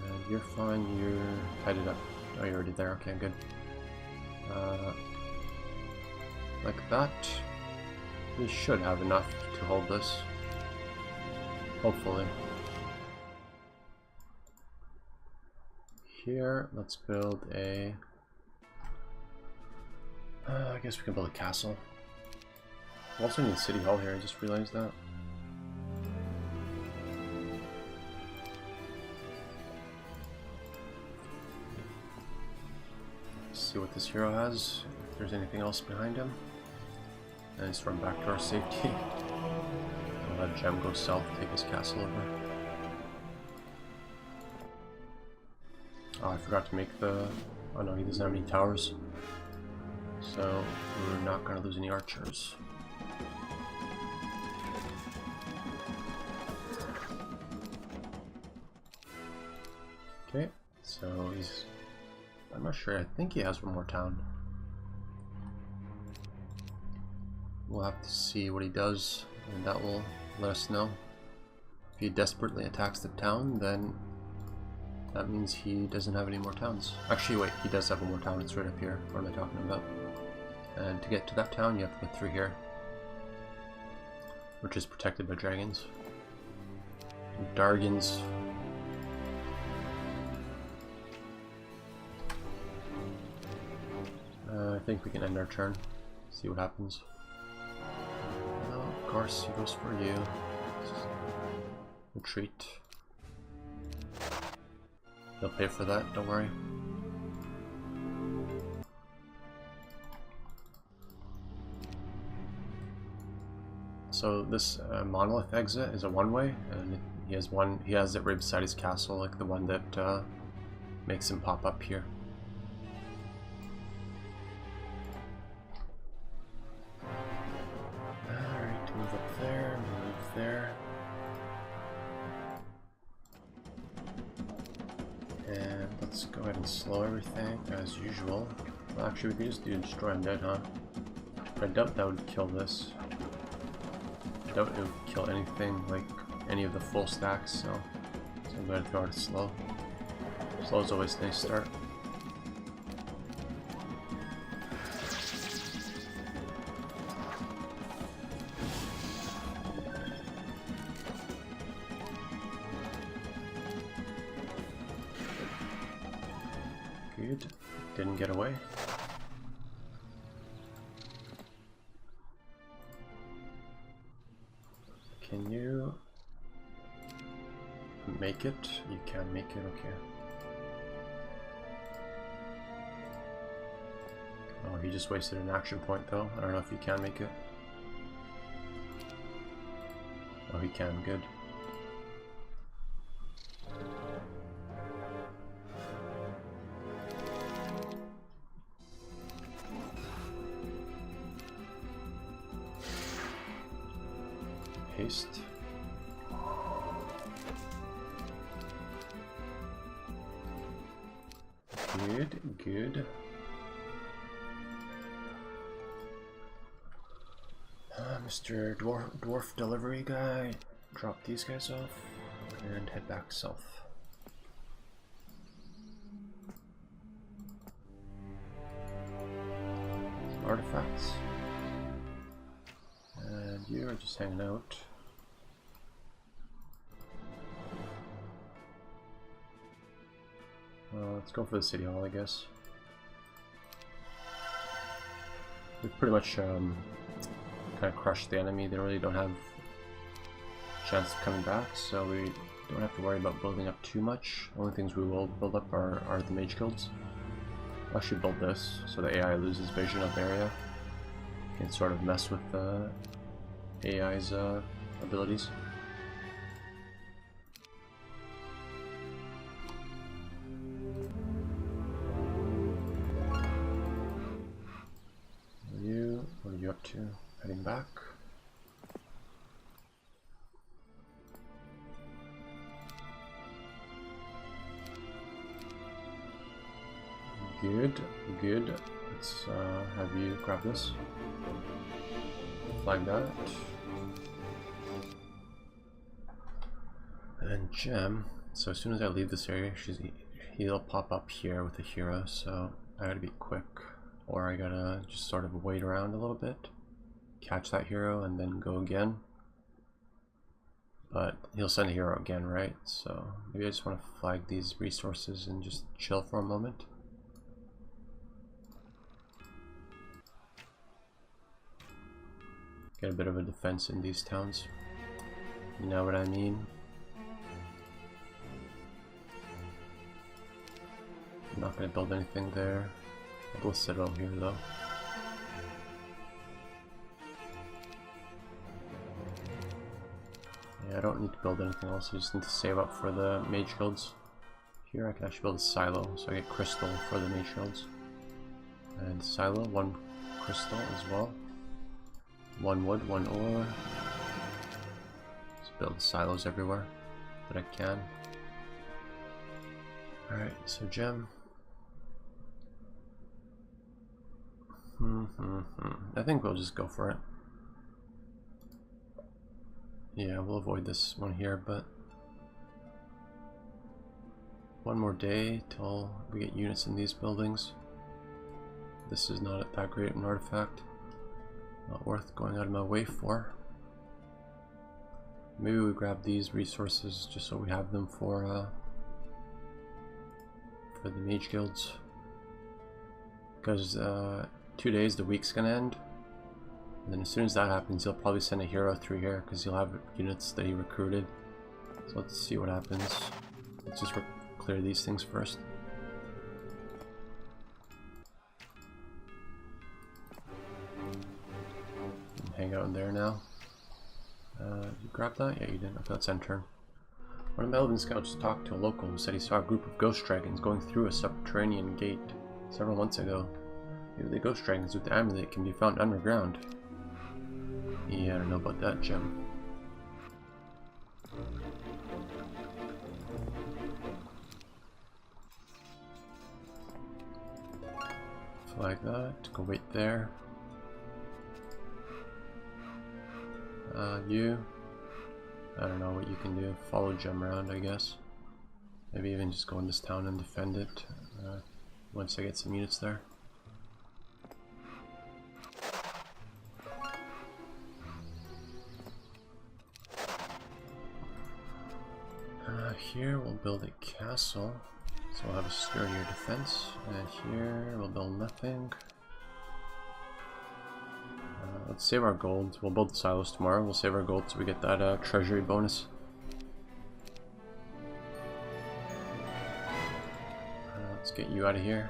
[SPEAKER 1] And you're fine, you're headed up. Oh, you're already there, okay, good. Like that. We should have enough to hold this. Hopefully. Here, let's build a... I guess we can build a castle. We also need a city hall here, I just realized that. Let's see what this hero has, if there's anything else behind him. And just run back to our safety. I'll let Gem go south, take his castle over. Oh, I forgot to make the... Oh no, he doesn't have any towers. So, we're not going to lose any archers. Okay, so he's... I'm not sure, I think he has one more town. We'll have to see what he does, and that will let us know. If he desperately attacks the town, then that means he doesn't have any more towns. Actually, wait, he does have one more town. It's right up here. What am I talking about? And to get to that town, you have to go through here, which is protected by dragons. Dargans. I think we can end our turn. See what happens. Oh, of course, he goes for you. Retreat. He'll pay for that, don't worry. So this monolith exit is a one-way, and he has it right beside his castle, like the one that makes him pop up here. Alright, move up there, move there. And let's go ahead and slow everything as usual. Well, actually, we could just do destroy undead, huh? I doubt that would kill this. I doubt it would kill anything like any of the full stacks, so I'm going to throw it slow. Slow is always a nice start. Good. Didn't get away. Can you make it? You can make it, okay. Oh, he just wasted an action point though. I don't know if he can make it. Oh, he can, good. Haste. Good, good. Mr. Dwarf delivery guy, drop these guys off and head back south. Some artifacts. And you are just hanging out. Let's go for the city hall, I guess. We've pretty much kind of crushed the enemy. They really don't have a chance of coming back, so we don't have to worry about building up too much. The only things we will build up are the mage guilds. I'll actually build this so the AI loses vision of the area. You can sort of mess with the AI's abilities. What are you up to? Heading back. Good, good. Let's have you grab this. Flag that. And Gem. So as soon as I leave this area, he'll pop up here with a hero, so I gotta be quick. Or I gotta just sort of wait around a little bit, catch that hero, and then go again. But he'll send a hero again, right? So maybe I just want to flag these resources and just chill for a moment. Get a bit of a defense in these towns. You know what I mean? I'm not going to build anything there. I'll build a citadel here though. Yeah, I don't need to build anything else. I just need to save up for the mage guilds. Here I can actually build a silo, so I get crystal for the mage guilds. And silo, 1 crystal as well. 1 wood, 1 ore. Just build silos everywhere that I can. Alright, so gem. I think we'll just go for it. Yeah, we'll avoid this one here, but one more day till we get units in these buildings. This is not that great an artifact. Not worth going out of my way for. Maybe we grab these resources just so we have them for the mage guilds. Because 2 days the week's gonna end. And then as soon as that happens, he'll probably send a hero through here because he'll have units that he recruited. So let's see what happens. Let's just clear these things first. And hang out in there now. You grab that? Yeah, you didn't. Okay, let's end turn. One of the Elven scouts talked to a local who said he saw a group of ghost dragons going through a subterranean gate several months ago. Maybe the ghost dragons with the amulet can be found underground. Yeah, I don't know about that, Gem. Flag that. Go wait there. You. I don't know what you can do. Follow Gem around, I guess. Maybe even just go in this town and defend it once I get some units there. Here we'll build a castle, so we'll have a sturdier defense. And here we'll build nothing. Let's save our gold. We'll build the silos tomorrow. We'll save our gold so we get that treasury bonus. Let's get you out of here.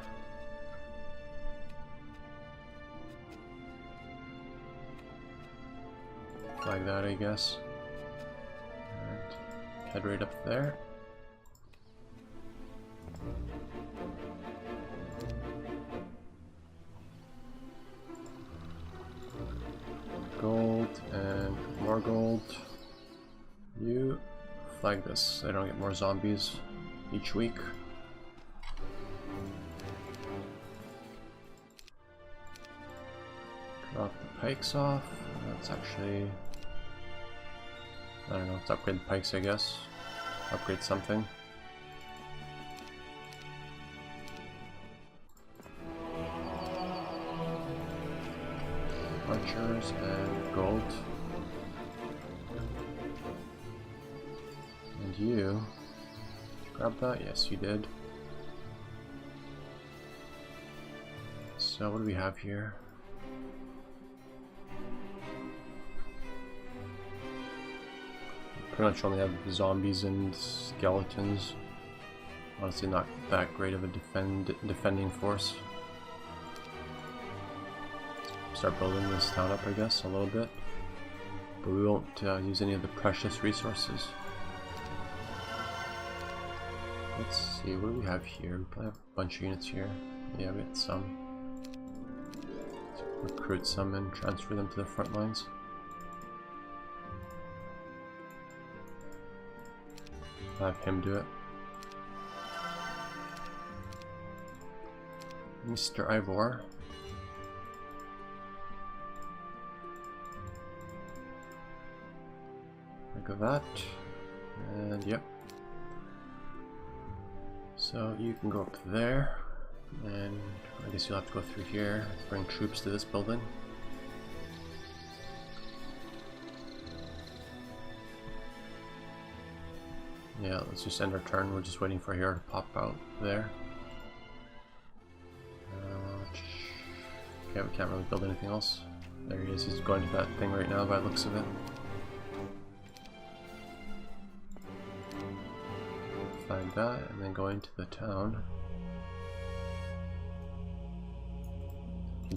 [SPEAKER 1] Flag that, I guess. And head right up there. Gold and more gold. You flag this so I don't get more zombies each week. Drop the pikes off. That's actually, I don't know, let's upgrade the pikes, I guess. Upgrade something. Archers and gold. And you grab that? Yes, you did. So what do we have here? Pretty much only have zombies and skeletons. Honestly, not that great of a defending force. Start building this town up, I guess, a little bit. But we won't use any of the precious resources. Let's see, what do we have here? We probably have a bunch of units here. Yeah, we got some. Let's recruit some and transfer them to the front lines. I'll have him do it. Mr. Ivor. Think of that. And yep. So you can go up there. And I guess you'll have to go through here, bring troops to this building. Yeah, let's just end our turn. We're just waiting for here to pop out there. Okay, we can't really build anything else. There he is. He's going to that thing right now by the looks of it. Find that and then go into the town.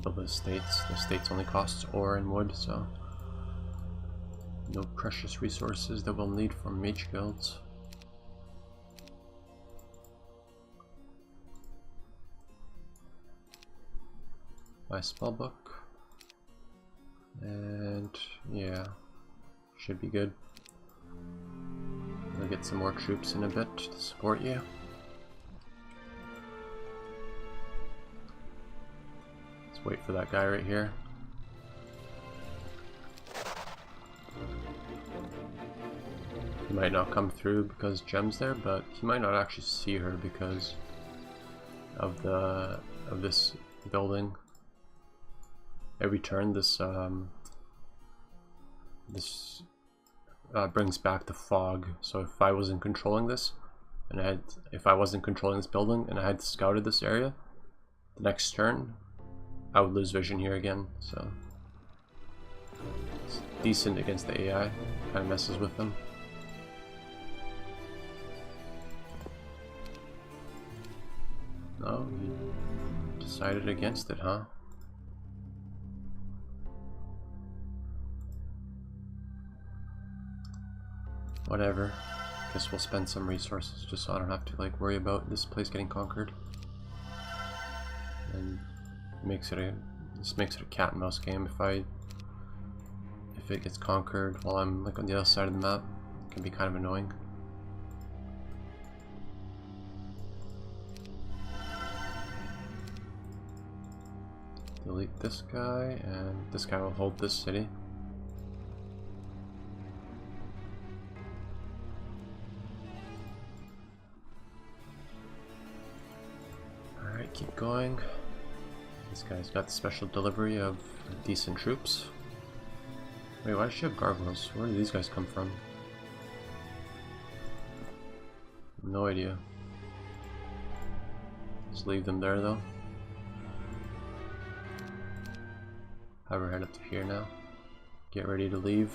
[SPEAKER 1] Build the estates. The estates only costs ore and wood, so no precious resources that we'll need for mage guilds. My spellbook, and yeah, should be good. We'll get some more troops in a bit to support you. Let's wait for that guy right here. He might not come through because Gem's there, but he might not actually see her because of this building. Every turn, this brings back the fog. So if I wasn't controlling this, and if I wasn't controlling this building, and I had scouted this area, the next turn, I would lose vision here again. So it's decent against the AI. Kind of messes with them. No, he decided against it, huh? whatever. Guess we'll spend some resources just so I don't have to like worry about this place getting conquered. And this makes it a cat and mouse game. If it gets conquered while I'm like on the other side of the map, it can be kind of annoying. Delete this guy, and this guy will hold this city. Alright, keep going. This guy's got the special delivery of decent troops. Wait, why does she have gargoyles? Where do these guys come from? No idea. Just leave them there though. Have her head up to here now. Get ready to leave.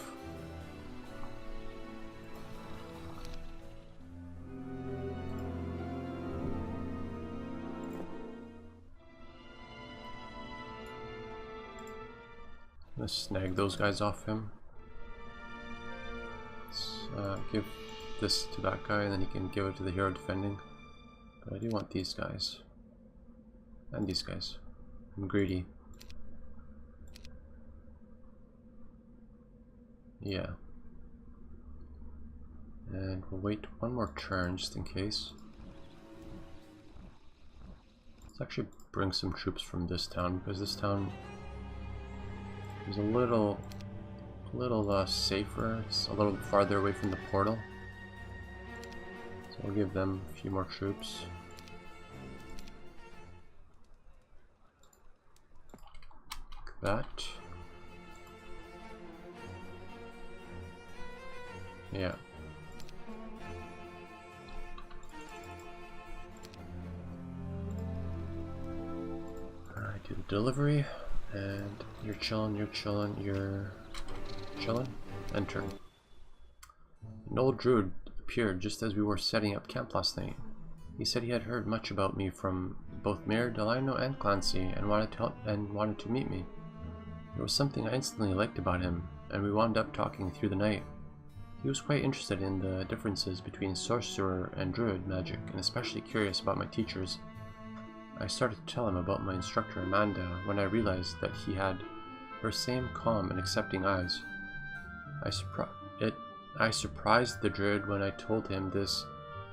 [SPEAKER 1] Let's snag those guys off him. Let's give this to that guy, and then he can give it to the hero defending. But I do want these guys. And these guys. I'm greedy. Yeah. And we'll wait one more turn just in case. Let's actually bring some troops from this town, because this town is a little safer. It's a little farther away from the portal. So we'll give them a few more troops. Like that. Yeah. Alright, do the delivery. And you're chilling, you're chilling, you're chilling. Enter. An old druid appeared just as we were setting up camp last night. He said he had heard much about me from both Mayor Nighon and Clancy and wanted to meet me. There was something I instantly liked about him, and we wound up talking through the night. He was quite interested in the differences between sorcerer and druid magic, and especially curious about my teachers. I started to tell him about my instructor Amanda when I realized that he had her same calm and accepting eyes. I surprised the druid when I told him this,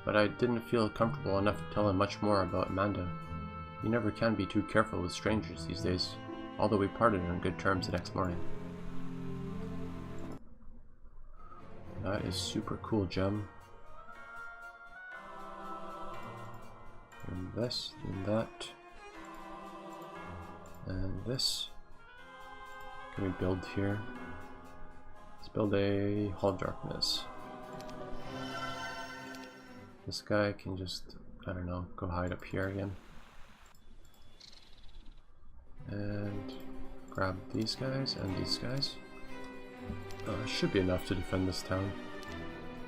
[SPEAKER 1] but I didn't feel comfortable enough to tell him much more about Amanda. You never can be too careful with strangers these days, although we parted on good terms the next morning. That is super cool, Gem. And this, and that. And this. Can we build here? Let's build a Hall of Darkness. This guy can just, I don't know, go hide up here again. And grab these guys and these guys. Should be enough to defend this town.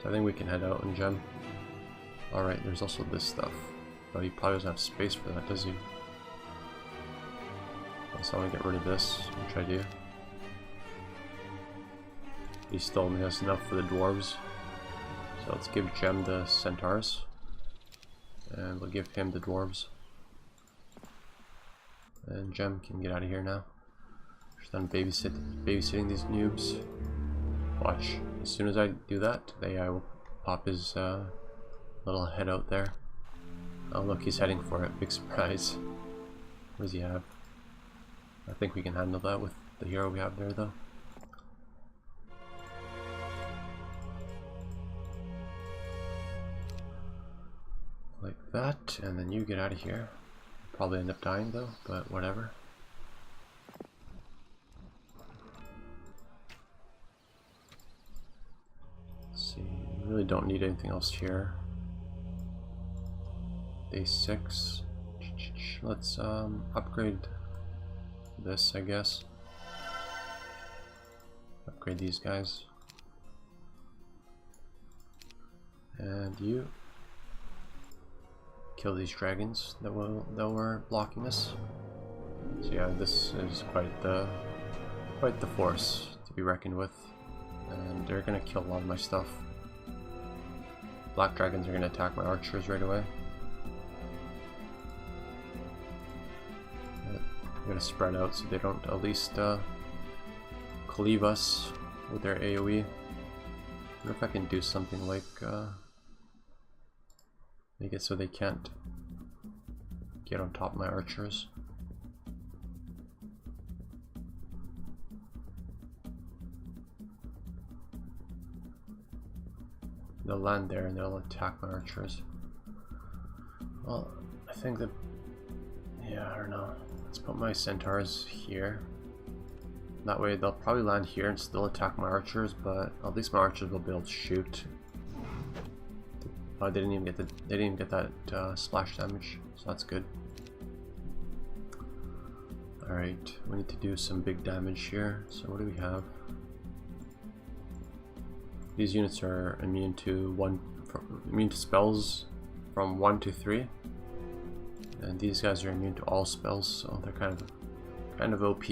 [SPEAKER 1] So I think we can head out and Gem. Alright, there's also this stuff. Oh, he probably doesn't have space for that, does he? So I want to get rid of this, which I do. He still only has enough for the dwarves. So let's give Gem the centaurs. And we'll give him the dwarves. And Gem can get out of here now. She's done babysitting these noobs. Watch. As soon as I do that, the AI will pop his little head out there. Oh look, he's heading for it. Big surprise. What does he have? I think we can handle that with the hero we have there though. Like that, and then you get out of here. Probably end up dying though, but whatever. Let's see, we really don't need anything else here. Day 6. Let's upgrade this, I guess. Upgrade these guys. And you kill these dragons that were blocking us. So yeah, this is quite the force to be reckoned with, and they're gonna kill a lot of my stuff. black dragons are going to attack my archers right away. I'm going to spread out so they don't at least cleave us with their AoE. I wonder if I can do something like make it so they can't get on top of my archers. They'll land there and they'll attack my archers. Well, I think that, yeah, I don't know. Let's put my centaurs here. That way they'll probably land here and still attack my archers, but at least my archers will be able to shoot. Oh, they didn't even get that splash damage, so that's good. Alright, we need to do some big damage here. So what do we have? These units are immune to spells from 1 to 3, and these guys are immune to all spells, so they're kind of OP.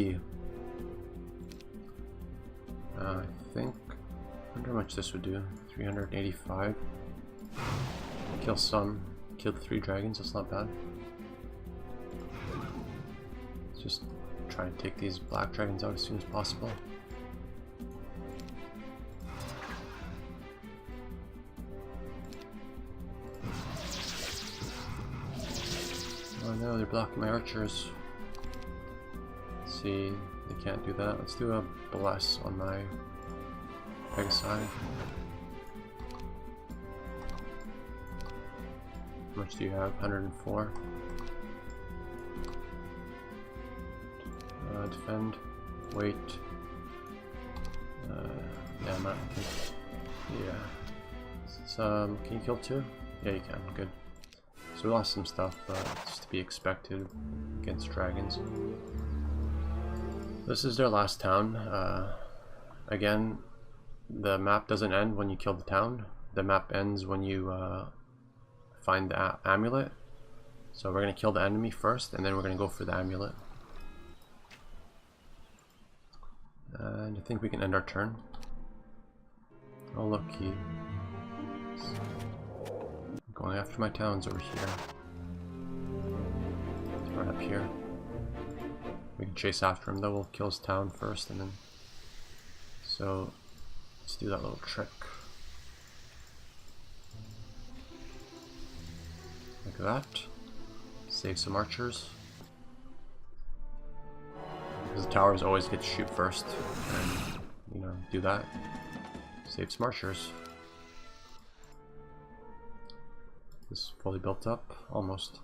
[SPEAKER 1] I think. I wonder how much this would do. 385. Killed 3 dragons. That's not bad. Let's just try and take these black dragons out as soon as possible. Oh no, they're blocking my archers. Let's see, they can't do that. Let's do a bless on my Pegasi. How much do you have? 104. Defend. Wait. Yeah, I'm not. Yeah. Can you kill 2? Yeah, you can. Good. So we lost some stuff, but it's to be expected against dragons. This is their last town. Again, the map doesn't end when you kill the town. The map ends when you find the amulet. So we're going to kill the enemy first, and then we're going to go for the amulet. And I think we can end our turn. Oh look, he's going after my towns over here. Let's run up here. We can chase after him though. We'll kill his town first, and then. So let's do that little trick. Like that. Save some archers. Because the towers always get to shoot first, and you know, do that. Save some archers. This is fully built up, almost.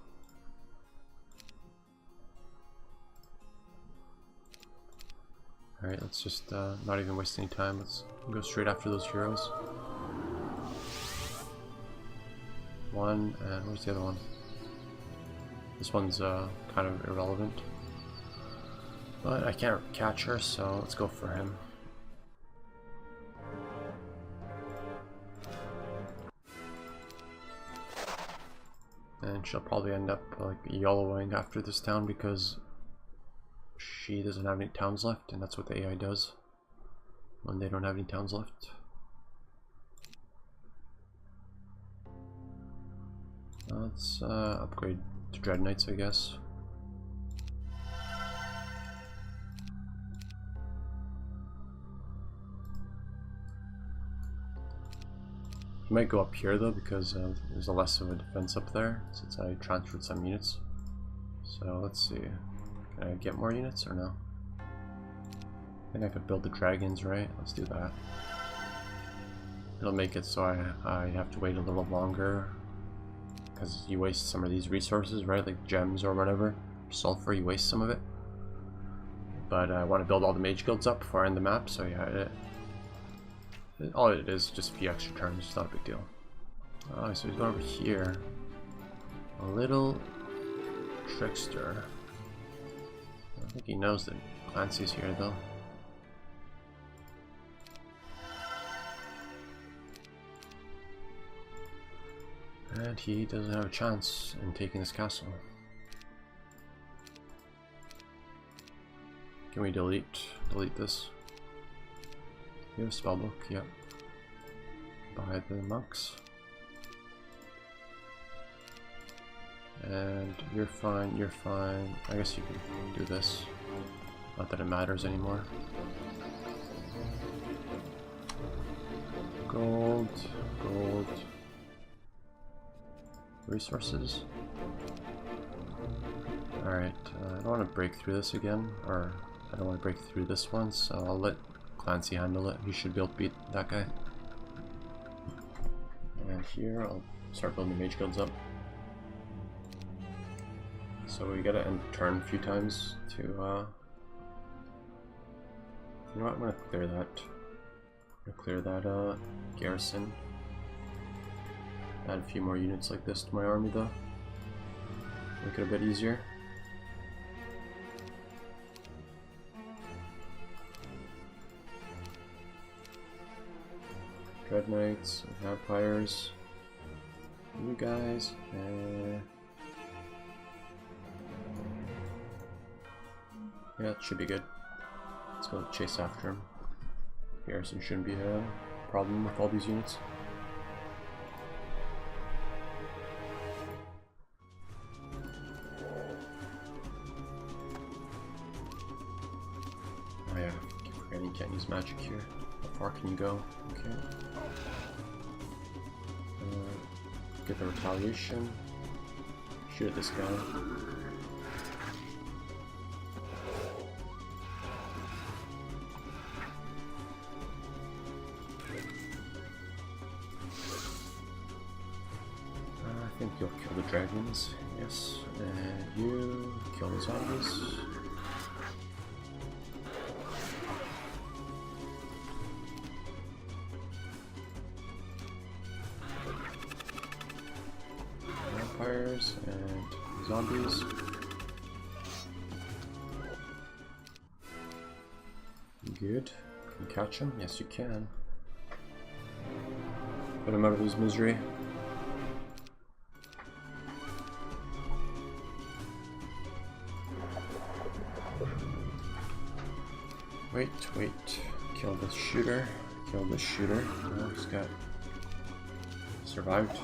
[SPEAKER 1] Alright, let's just not even waste any time. Let's go straight after those heroes. One, and where's the other one? This one's kind of irrelevant. But I can't catch her, so let's go for him. And she'll probably end up like YOLOing after this town because she doesn't have any towns left, and that's what the AI does when they don't have any towns left. Let's upgrade to Dread Knights, I guess. I might go up here though because there's a less of a defense up there since I transferred some units. So let's see, can I get more units or no? I think I could build the dragons, right? Let's do that. It'll make it so I have to wait a little longer because you waste some of these resources, right? Like gems or whatever, sulfur, you waste some of it. But I want to build all the mage guilds up before I end the map, so yeah, all it is just a few extra turns, it's not a big deal. Oh, so he's going over here. A little trickster. I don't think he knows that Clancy's here though. And he doesn't have a chance in taking this castle. Can we delete this? You have a spellbook, yep. By the monks. And you're fine, you're fine. I guess you can do this. Not that it matters anymore. Gold, gold. Resources. Alright, I don't want to break through this again, or I don't want to break through this one, so I'll let Clancy handle it. He should be able to beat that guy. And here, I'll start building the mage guilds up. So we gotta end turn a few times to, you know what, I'm gonna clear that. I'm gonna clear that, garrison. Add a few more units like this to my army though. Make it a bit easier. Dread Knights, Vampires. You guys, yeah, it should be good. Let's go chase after him. Garrison shouldn't be a problem with all these units. Oh yeah, keep forgetting you can't use magic here. How far can you go? Okay. Get the retaliation. Shoot at this guy. I think you'll kill the dragons. Yes. And you kill the zombies. Vampires and zombies. Good. Can you catch him? Yes, you can. Put him out of his misery. Wait. Kill this shooter. Kill this shooter. Oh, he's got... survived.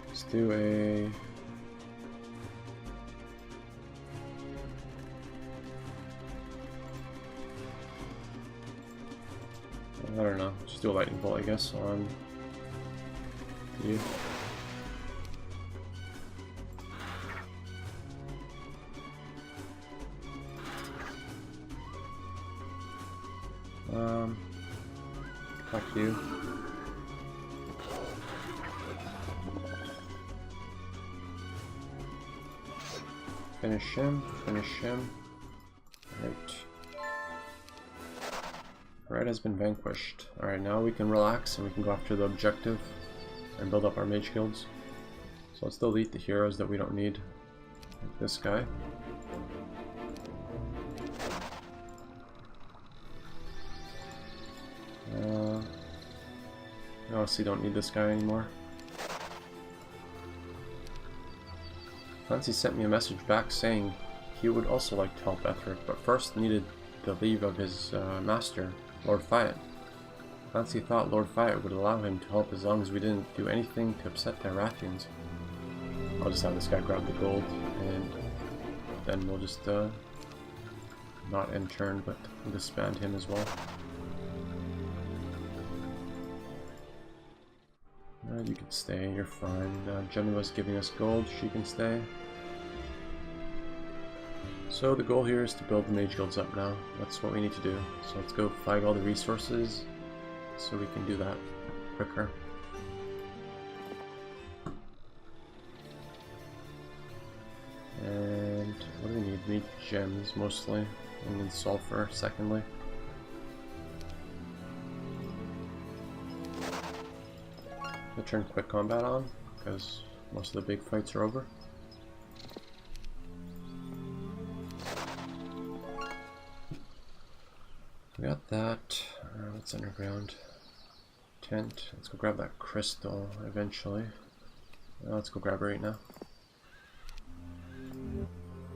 [SPEAKER 1] Let's do a... I don't know, just do a lightning bolt I guess on you. Fuck you. Finish him, finish him. Right. Red has been vanquished. Alright, now we can relax and we can go after the objective and build up our mage guilds. So let's delete the heroes that we don't need. Like this guy. Honestly, don't need this guy anymore. Clancy sent me a message back saying he would also like to help Etheric, but first needed the leave of his master, Lord Fiat. Clancy thought Lord Fiat would allow him to help as long as we didn't do anything to upset the Erathians. I'll just have this guy grab the gold, and then we'll just not end turn, but we'll disband him as well. You can stay, you're fine. Genua's giving us gold, she can stay. So the goal here is to build the mage guilds up now. That's what we need to do. So let's go flag all the resources so we can do that quicker. And what do we need? We need gems mostly, and then sulfur secondly. I'll turn quick combat on because most of the big fights are over. We got that. What's underground? Tent. Let's go grab that crystal eventually. Let's go grab it right now.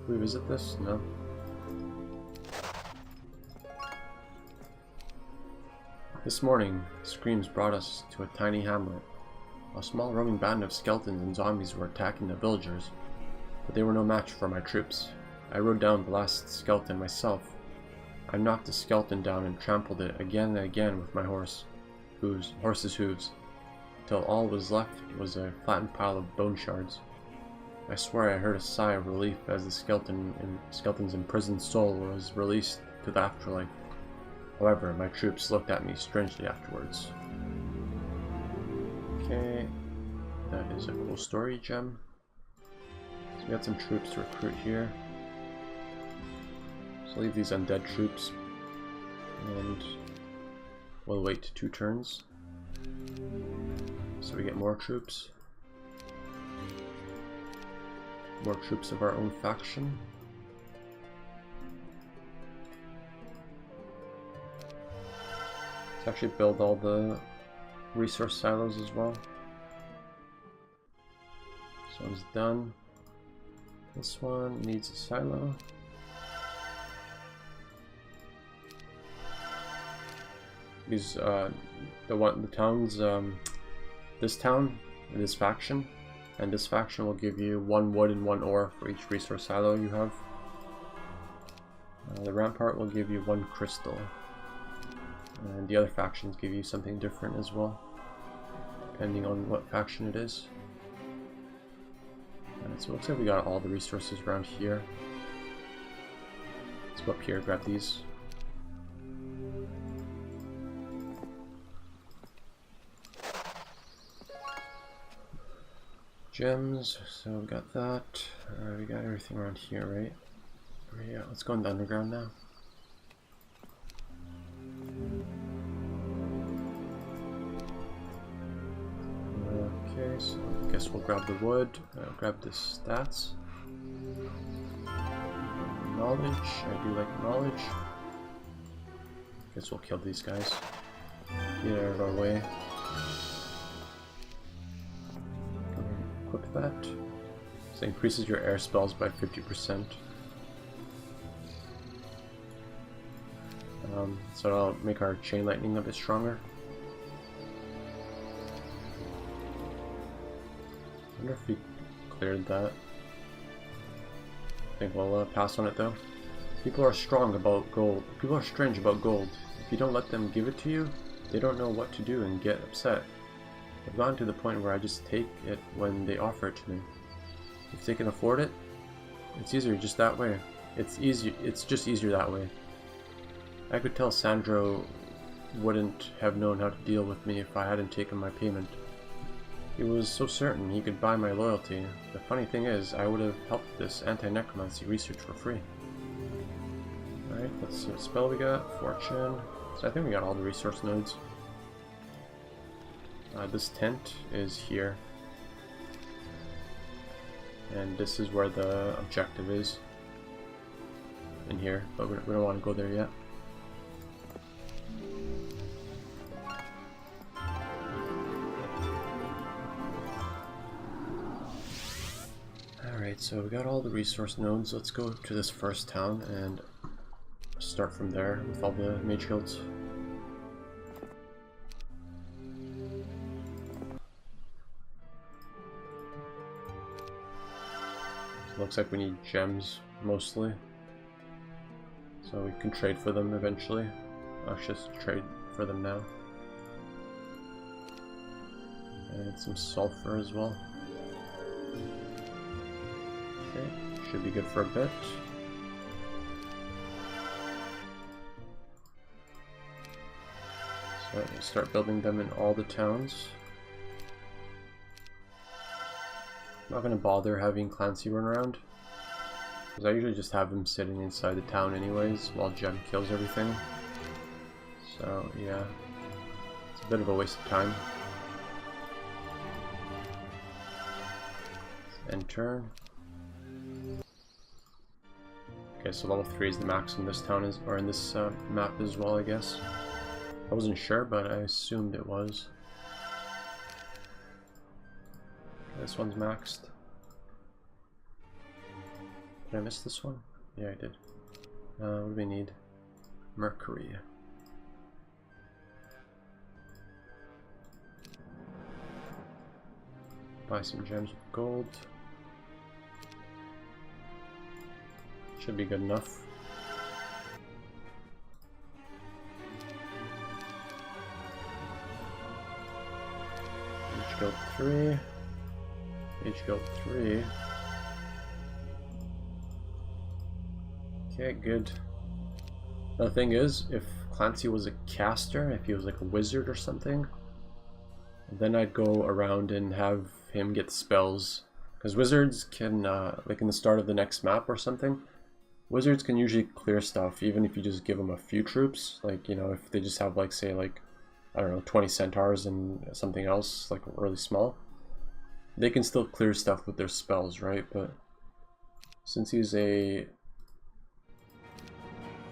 [SPEAKER 1] Can we visit this? No. This morning, screams brought us to a tiny hamlet. A small roaming band of skeletons and zombies were attacking the villagers, but they were no match for my troops. I rode down the last skeleton myself. I knocked the skeleton down and trampled it again and again with my horse's hooves, till all was left was a flattened pile of bone shards. I swear I heard a sigh of relief as the skeleton's imprisoned soul was released to the afterlife. However, my troops looked at me strangely afterwards. Okay, that is a cool story gem. So we got some troops to recruit here. So leave these undead troops, and we'll wait 2 turns so we get more troops. More troops of our own faction. Let's actually build all the resource silos as well. This one's done. This one needs a silo. These the towns, this town, this faction, and this faction will give you 1 wood and 1 ore for each resource silo you have. The rampart will give you 1 crystal, and the other factions give you something different as well, depending on what faction it is. So it looks like we got all the resources around here. Let's go up here, grab these. Gems, so we got that. We got everything around here, right? Yeah, let's go in the underground now. Okay, so I guess we'll grab the wood, grab the stats. Knowledge, I do like knowledge. Guess we'll kill these guys. Get out of our way. Equip that. So it increases your air spells by 50%. So I'll make our chain lightning a bit stronger. I wonder if we cleared that. I think we'll pass on it though. People are strong about gold. People are strange about gold. If you don't let them give it to you, they don't know what to do and get upset. I've gotten to the point where I just take it when they offer it to me. If they can afford it, it's easier just that way. It's just easier that way. I could tell Sandro wouldn't have known how to deal with me if I hadn't taken my payment. He was so certain he could buy my loyalty. The funny thing is, I would have helped this anti-necromancy research for free. Alright, let's see what spell we got. Fortune. So I think we got all the resource nodes. This tent is here. And this is where the objective is. In here, but we don't want to go there yet. Alright, so we got all the resource nodes. Let's go to this first town and start from there with all the mage guilds. Looks like we need gems mostly, so we can trade for them eventually. Let's just trade for them now. And some sulfur as well. Okay, should be good for a bit. So we'll start building them in all the towns. I'm not gonna bother having Clancy run around, because I usually just have him sitting inside the town anyways while Gem kills everything. So yeah, it's a bit of a waste of time. End turn. Okay, so level 3 is the max in this town, or in this map as well, I guess. I wasn't sure, but I assumed it was. This one's maxed. Did I miss this one? Yeah, I did. What do we need? Mercury. Buy some gems with gold. Should be good enough. H guild 3. H guild 3. Okay, good. The thing is, if Clancy was a caster, if he was like a wizard or something, then I'd go around and have him get spells. Because wizards can, like in the start of the next map or something, wizards can usually clear stuff even if you just give them a few troops. Like, you know, if they just have like, say like, I don't know, 20 centaurs and something else, like really small, they can still clear stuff with their spells, right? But since he's a...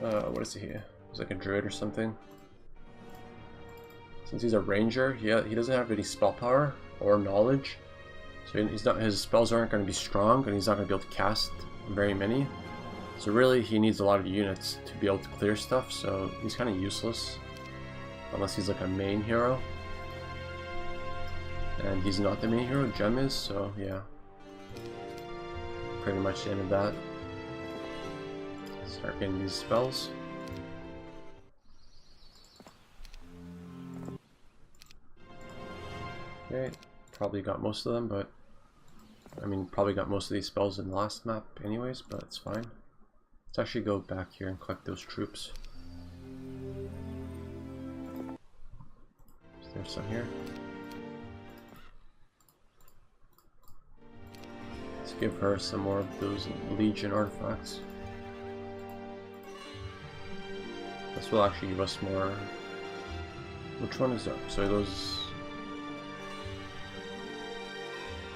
[SPEAKER 1] what is he? He's like a druid or something. Since he's a ranger, he doesn't have any spell power or knowledge, so his spells aren't going to be strong, and he's not going to be able to cast very many. So really, he needs a lot of units to be able to clear stuff. So he's kind of useless unless he's like a main hero, and he's not the main hero. Gem is, so yeah. Pretty much the end of that. Start getting these spells. Okay, probably got most of them, but I mean, probably got most of these spells in the last map anyways, but it's fine. Let's actually go back here and collect those troops. There's some here. Let's give her some more of those Legion artifacts. This will actually give us more. Which one is that? So those.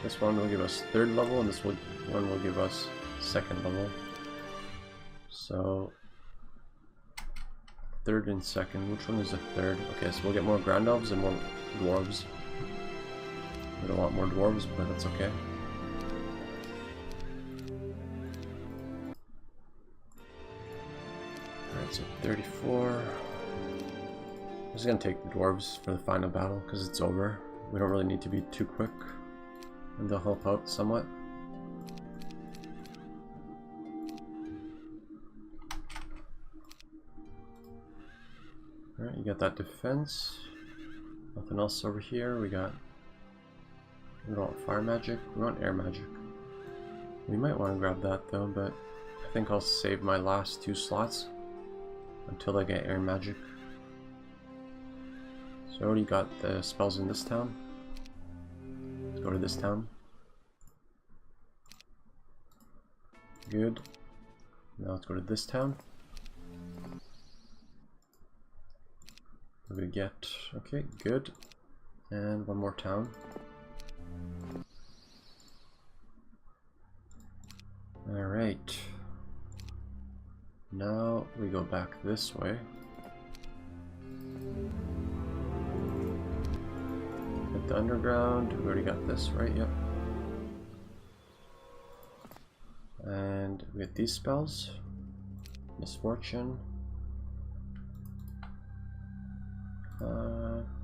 [SPEAKER 1] This one will give us 3rd level, and this one will give us 2nd level. So 3rd and 2nd. Which one is the 3rd? Okay, so we'll get more Grand Elves and more Dwarves. We don't want more Dwarves, but that's okay. Alright, so 34. I'm just gonna take the Dwarves for the final battle because it's over. We don't really need to be too quick, and they'll help out somewhat. Alright, you got that defense. Nothing else over here. We don't want fire magic, we want air magic. We might want to grab that though, but I think I'll save my last 2 slots until I get air magic. So I already got the spells in this town. Let's go to this town. Good. Now let's go to this town. What do we get? Okay, good. And one more town. Alright. Now we go back this way. Hit the underground. We already got this, right? Yep. And we get these spells. Misfortune.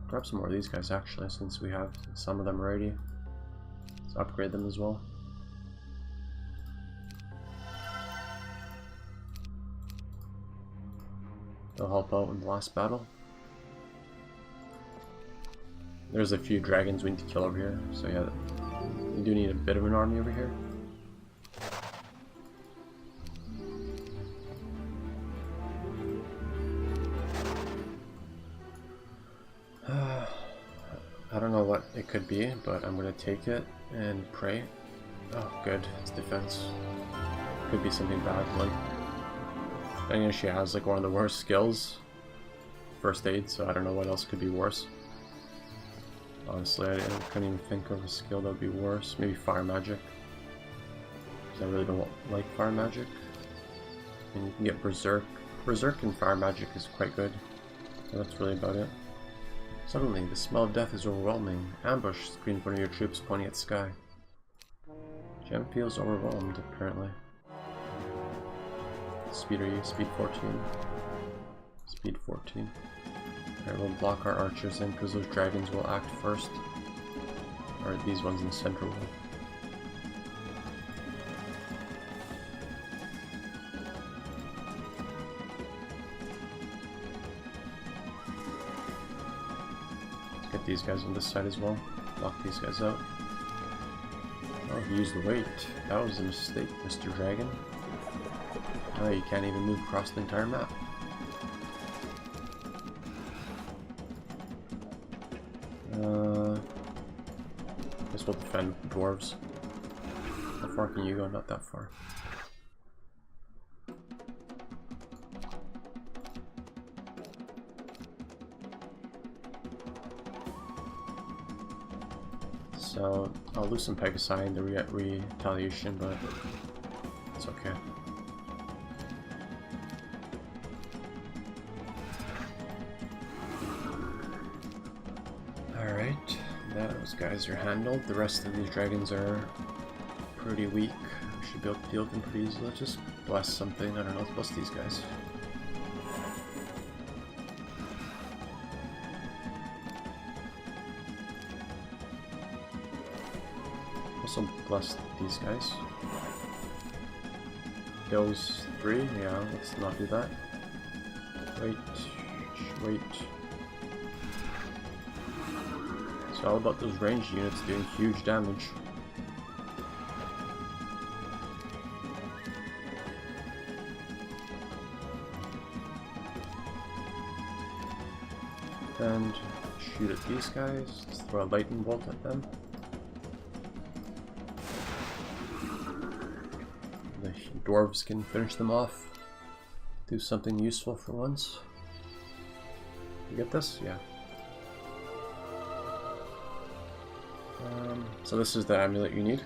[SPEAKER 1] Grab some more of these guys actually, since we have some of them already. Let's upgrade them as well. They'll help out in the last battle. There's a few dragons we need to kill over here, so yeah, we do need a bit of an army over here. I don't know what it could be, but I'm gonna take it and pray. Oh, good. It's defense. Could be something bad, like I think she has like one of the worst skills, first aid, so I don't know what else could be worse. Honestly, I couldn't even think of a skill that would be worse. Maybe fire magic, because I really don't like fire magic. And you can get berserk. Berserk and fire magic is quite good, but that's really about it. Suddenly, the smell of death is overwhelming. Ambush, screamed one of your troops pointing at sky. Gem feels overwhelmed, apparently. speed are you? Speed 14. Speed 14. Alright, we'll block our archers in because those dragons will act first. Or these ones in the center will. Let's get these guys on this side as well. Block these guys out. Oh, he used the weight. That was a mistake, Mr. Dragon. Oh, you can't even move across the entire map. Guess we'll defend dwarves. How far can you go? Not that far. So I'll lose some Pegasi in the retaliation, but it's okay. Alright, those guys are handled. The rest of these dragons are pretty weak. We should be able to deal with them pretty easily. Let's just bless something. I don't know, let's bless these guys. Also bless these guys. Those three, yeah, let's not do that. Wait. It's all about those ranged units doing huge damage. And shoot at these guys. Let's throw a lightning bolt at them. The dwarves can finish them off. Do something useful for once. You get this? Yeah. So this is the amulet you need.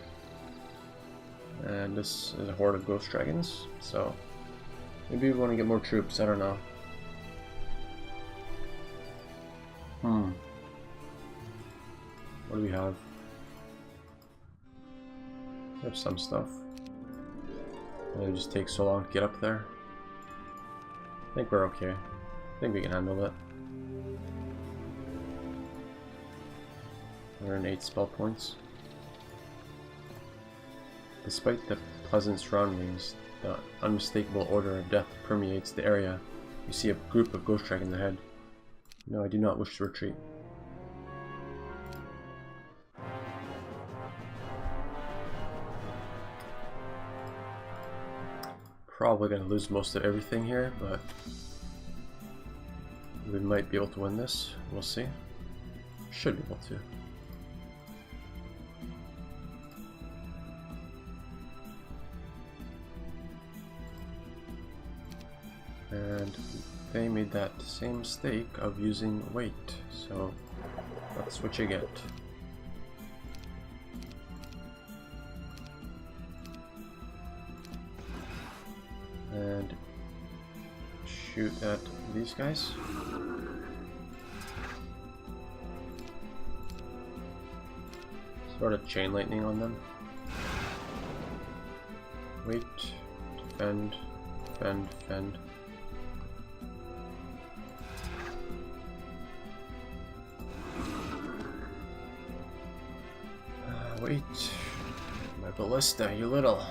[SPEAKER 1] And this is a horde of ghost dragons. So maybe we want to get more troops, I don't know. What do we have? We have some stuff. It just takes so long to get up there. I think we're okay. I think we can handle it. 108 spell points. Despite the pleasant surroundings, the unmistakable odor of death permeates the area. You see a group of ghost dragons ahead. No, I do not wish to retreat. Probably going to lose most of everything here, but we might be able to win this. We'll see. Should be able to. And they made that same mistake of using weight, so that's what you get. And shoot at these guys. Sort of chain lightning on them. Wait, defend, defend, defend. Wait, my ballista, you little.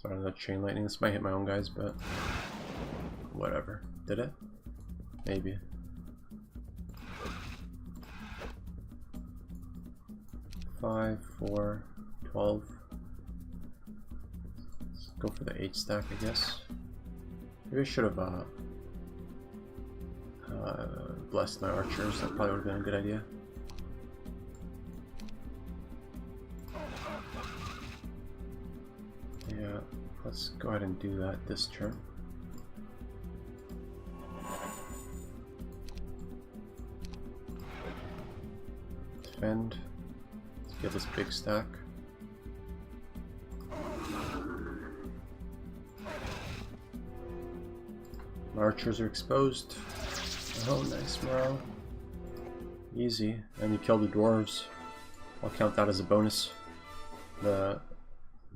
[SPEAKER 1] Sorry, that chain lightning. This might hit my own guys, but whatever. Did it? Maybe. Five, 4, 12. Let's go for the 8 stack, I guess. Maybe I should have blessed my archers. That probably would have been a good idea. Yeah, let's go ahead and do that this turn. Defend. Let's get this big stack. My archers are exposed. Oh, nice morale. Easy. And you kill the dwarves. I'll count that as a bonus. The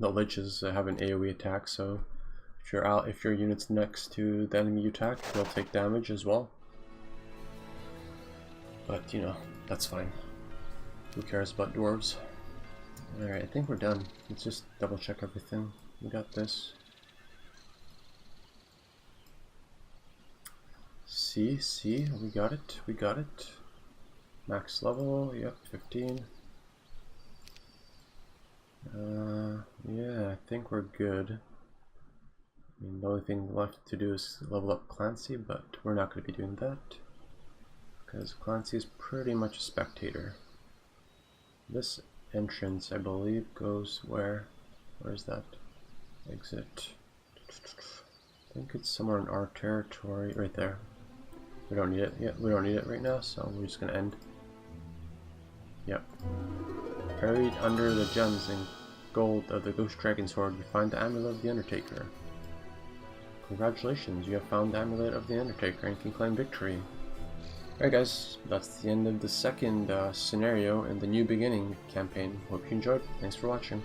[SPEAKER 1] liches have an AoE attack, so if your unit's next to the enemy you attack, they'll take damage as well. But you know, that's fine. Who cares about dwarves? Alright, I think we're done. Let's just double check everything. We got this. C, we got it, we got it. Max level, yep, 15. Yeah, I think we're good. I mean, the only thing left to do is level up Clancy, but we're not going to be doing that, because Clancy is pretty much a spectator. This entrance, I believe, goes where? Where's that? Exit. I think it's somewhere in our territory, right there. We don't need it. Yeah, we don't need it right now, so we're just going to end. Yep. Buried under the gems and gold of the Ghost Dragon Sword, you find the Amulet of the Undertaker. Congratulations, you have found the Amulet of the Undertaker and can claim victory. Alright guys, that's the end of the second scenario in the New Beginning campaign. Hope you enjoyed. Thanks for watching.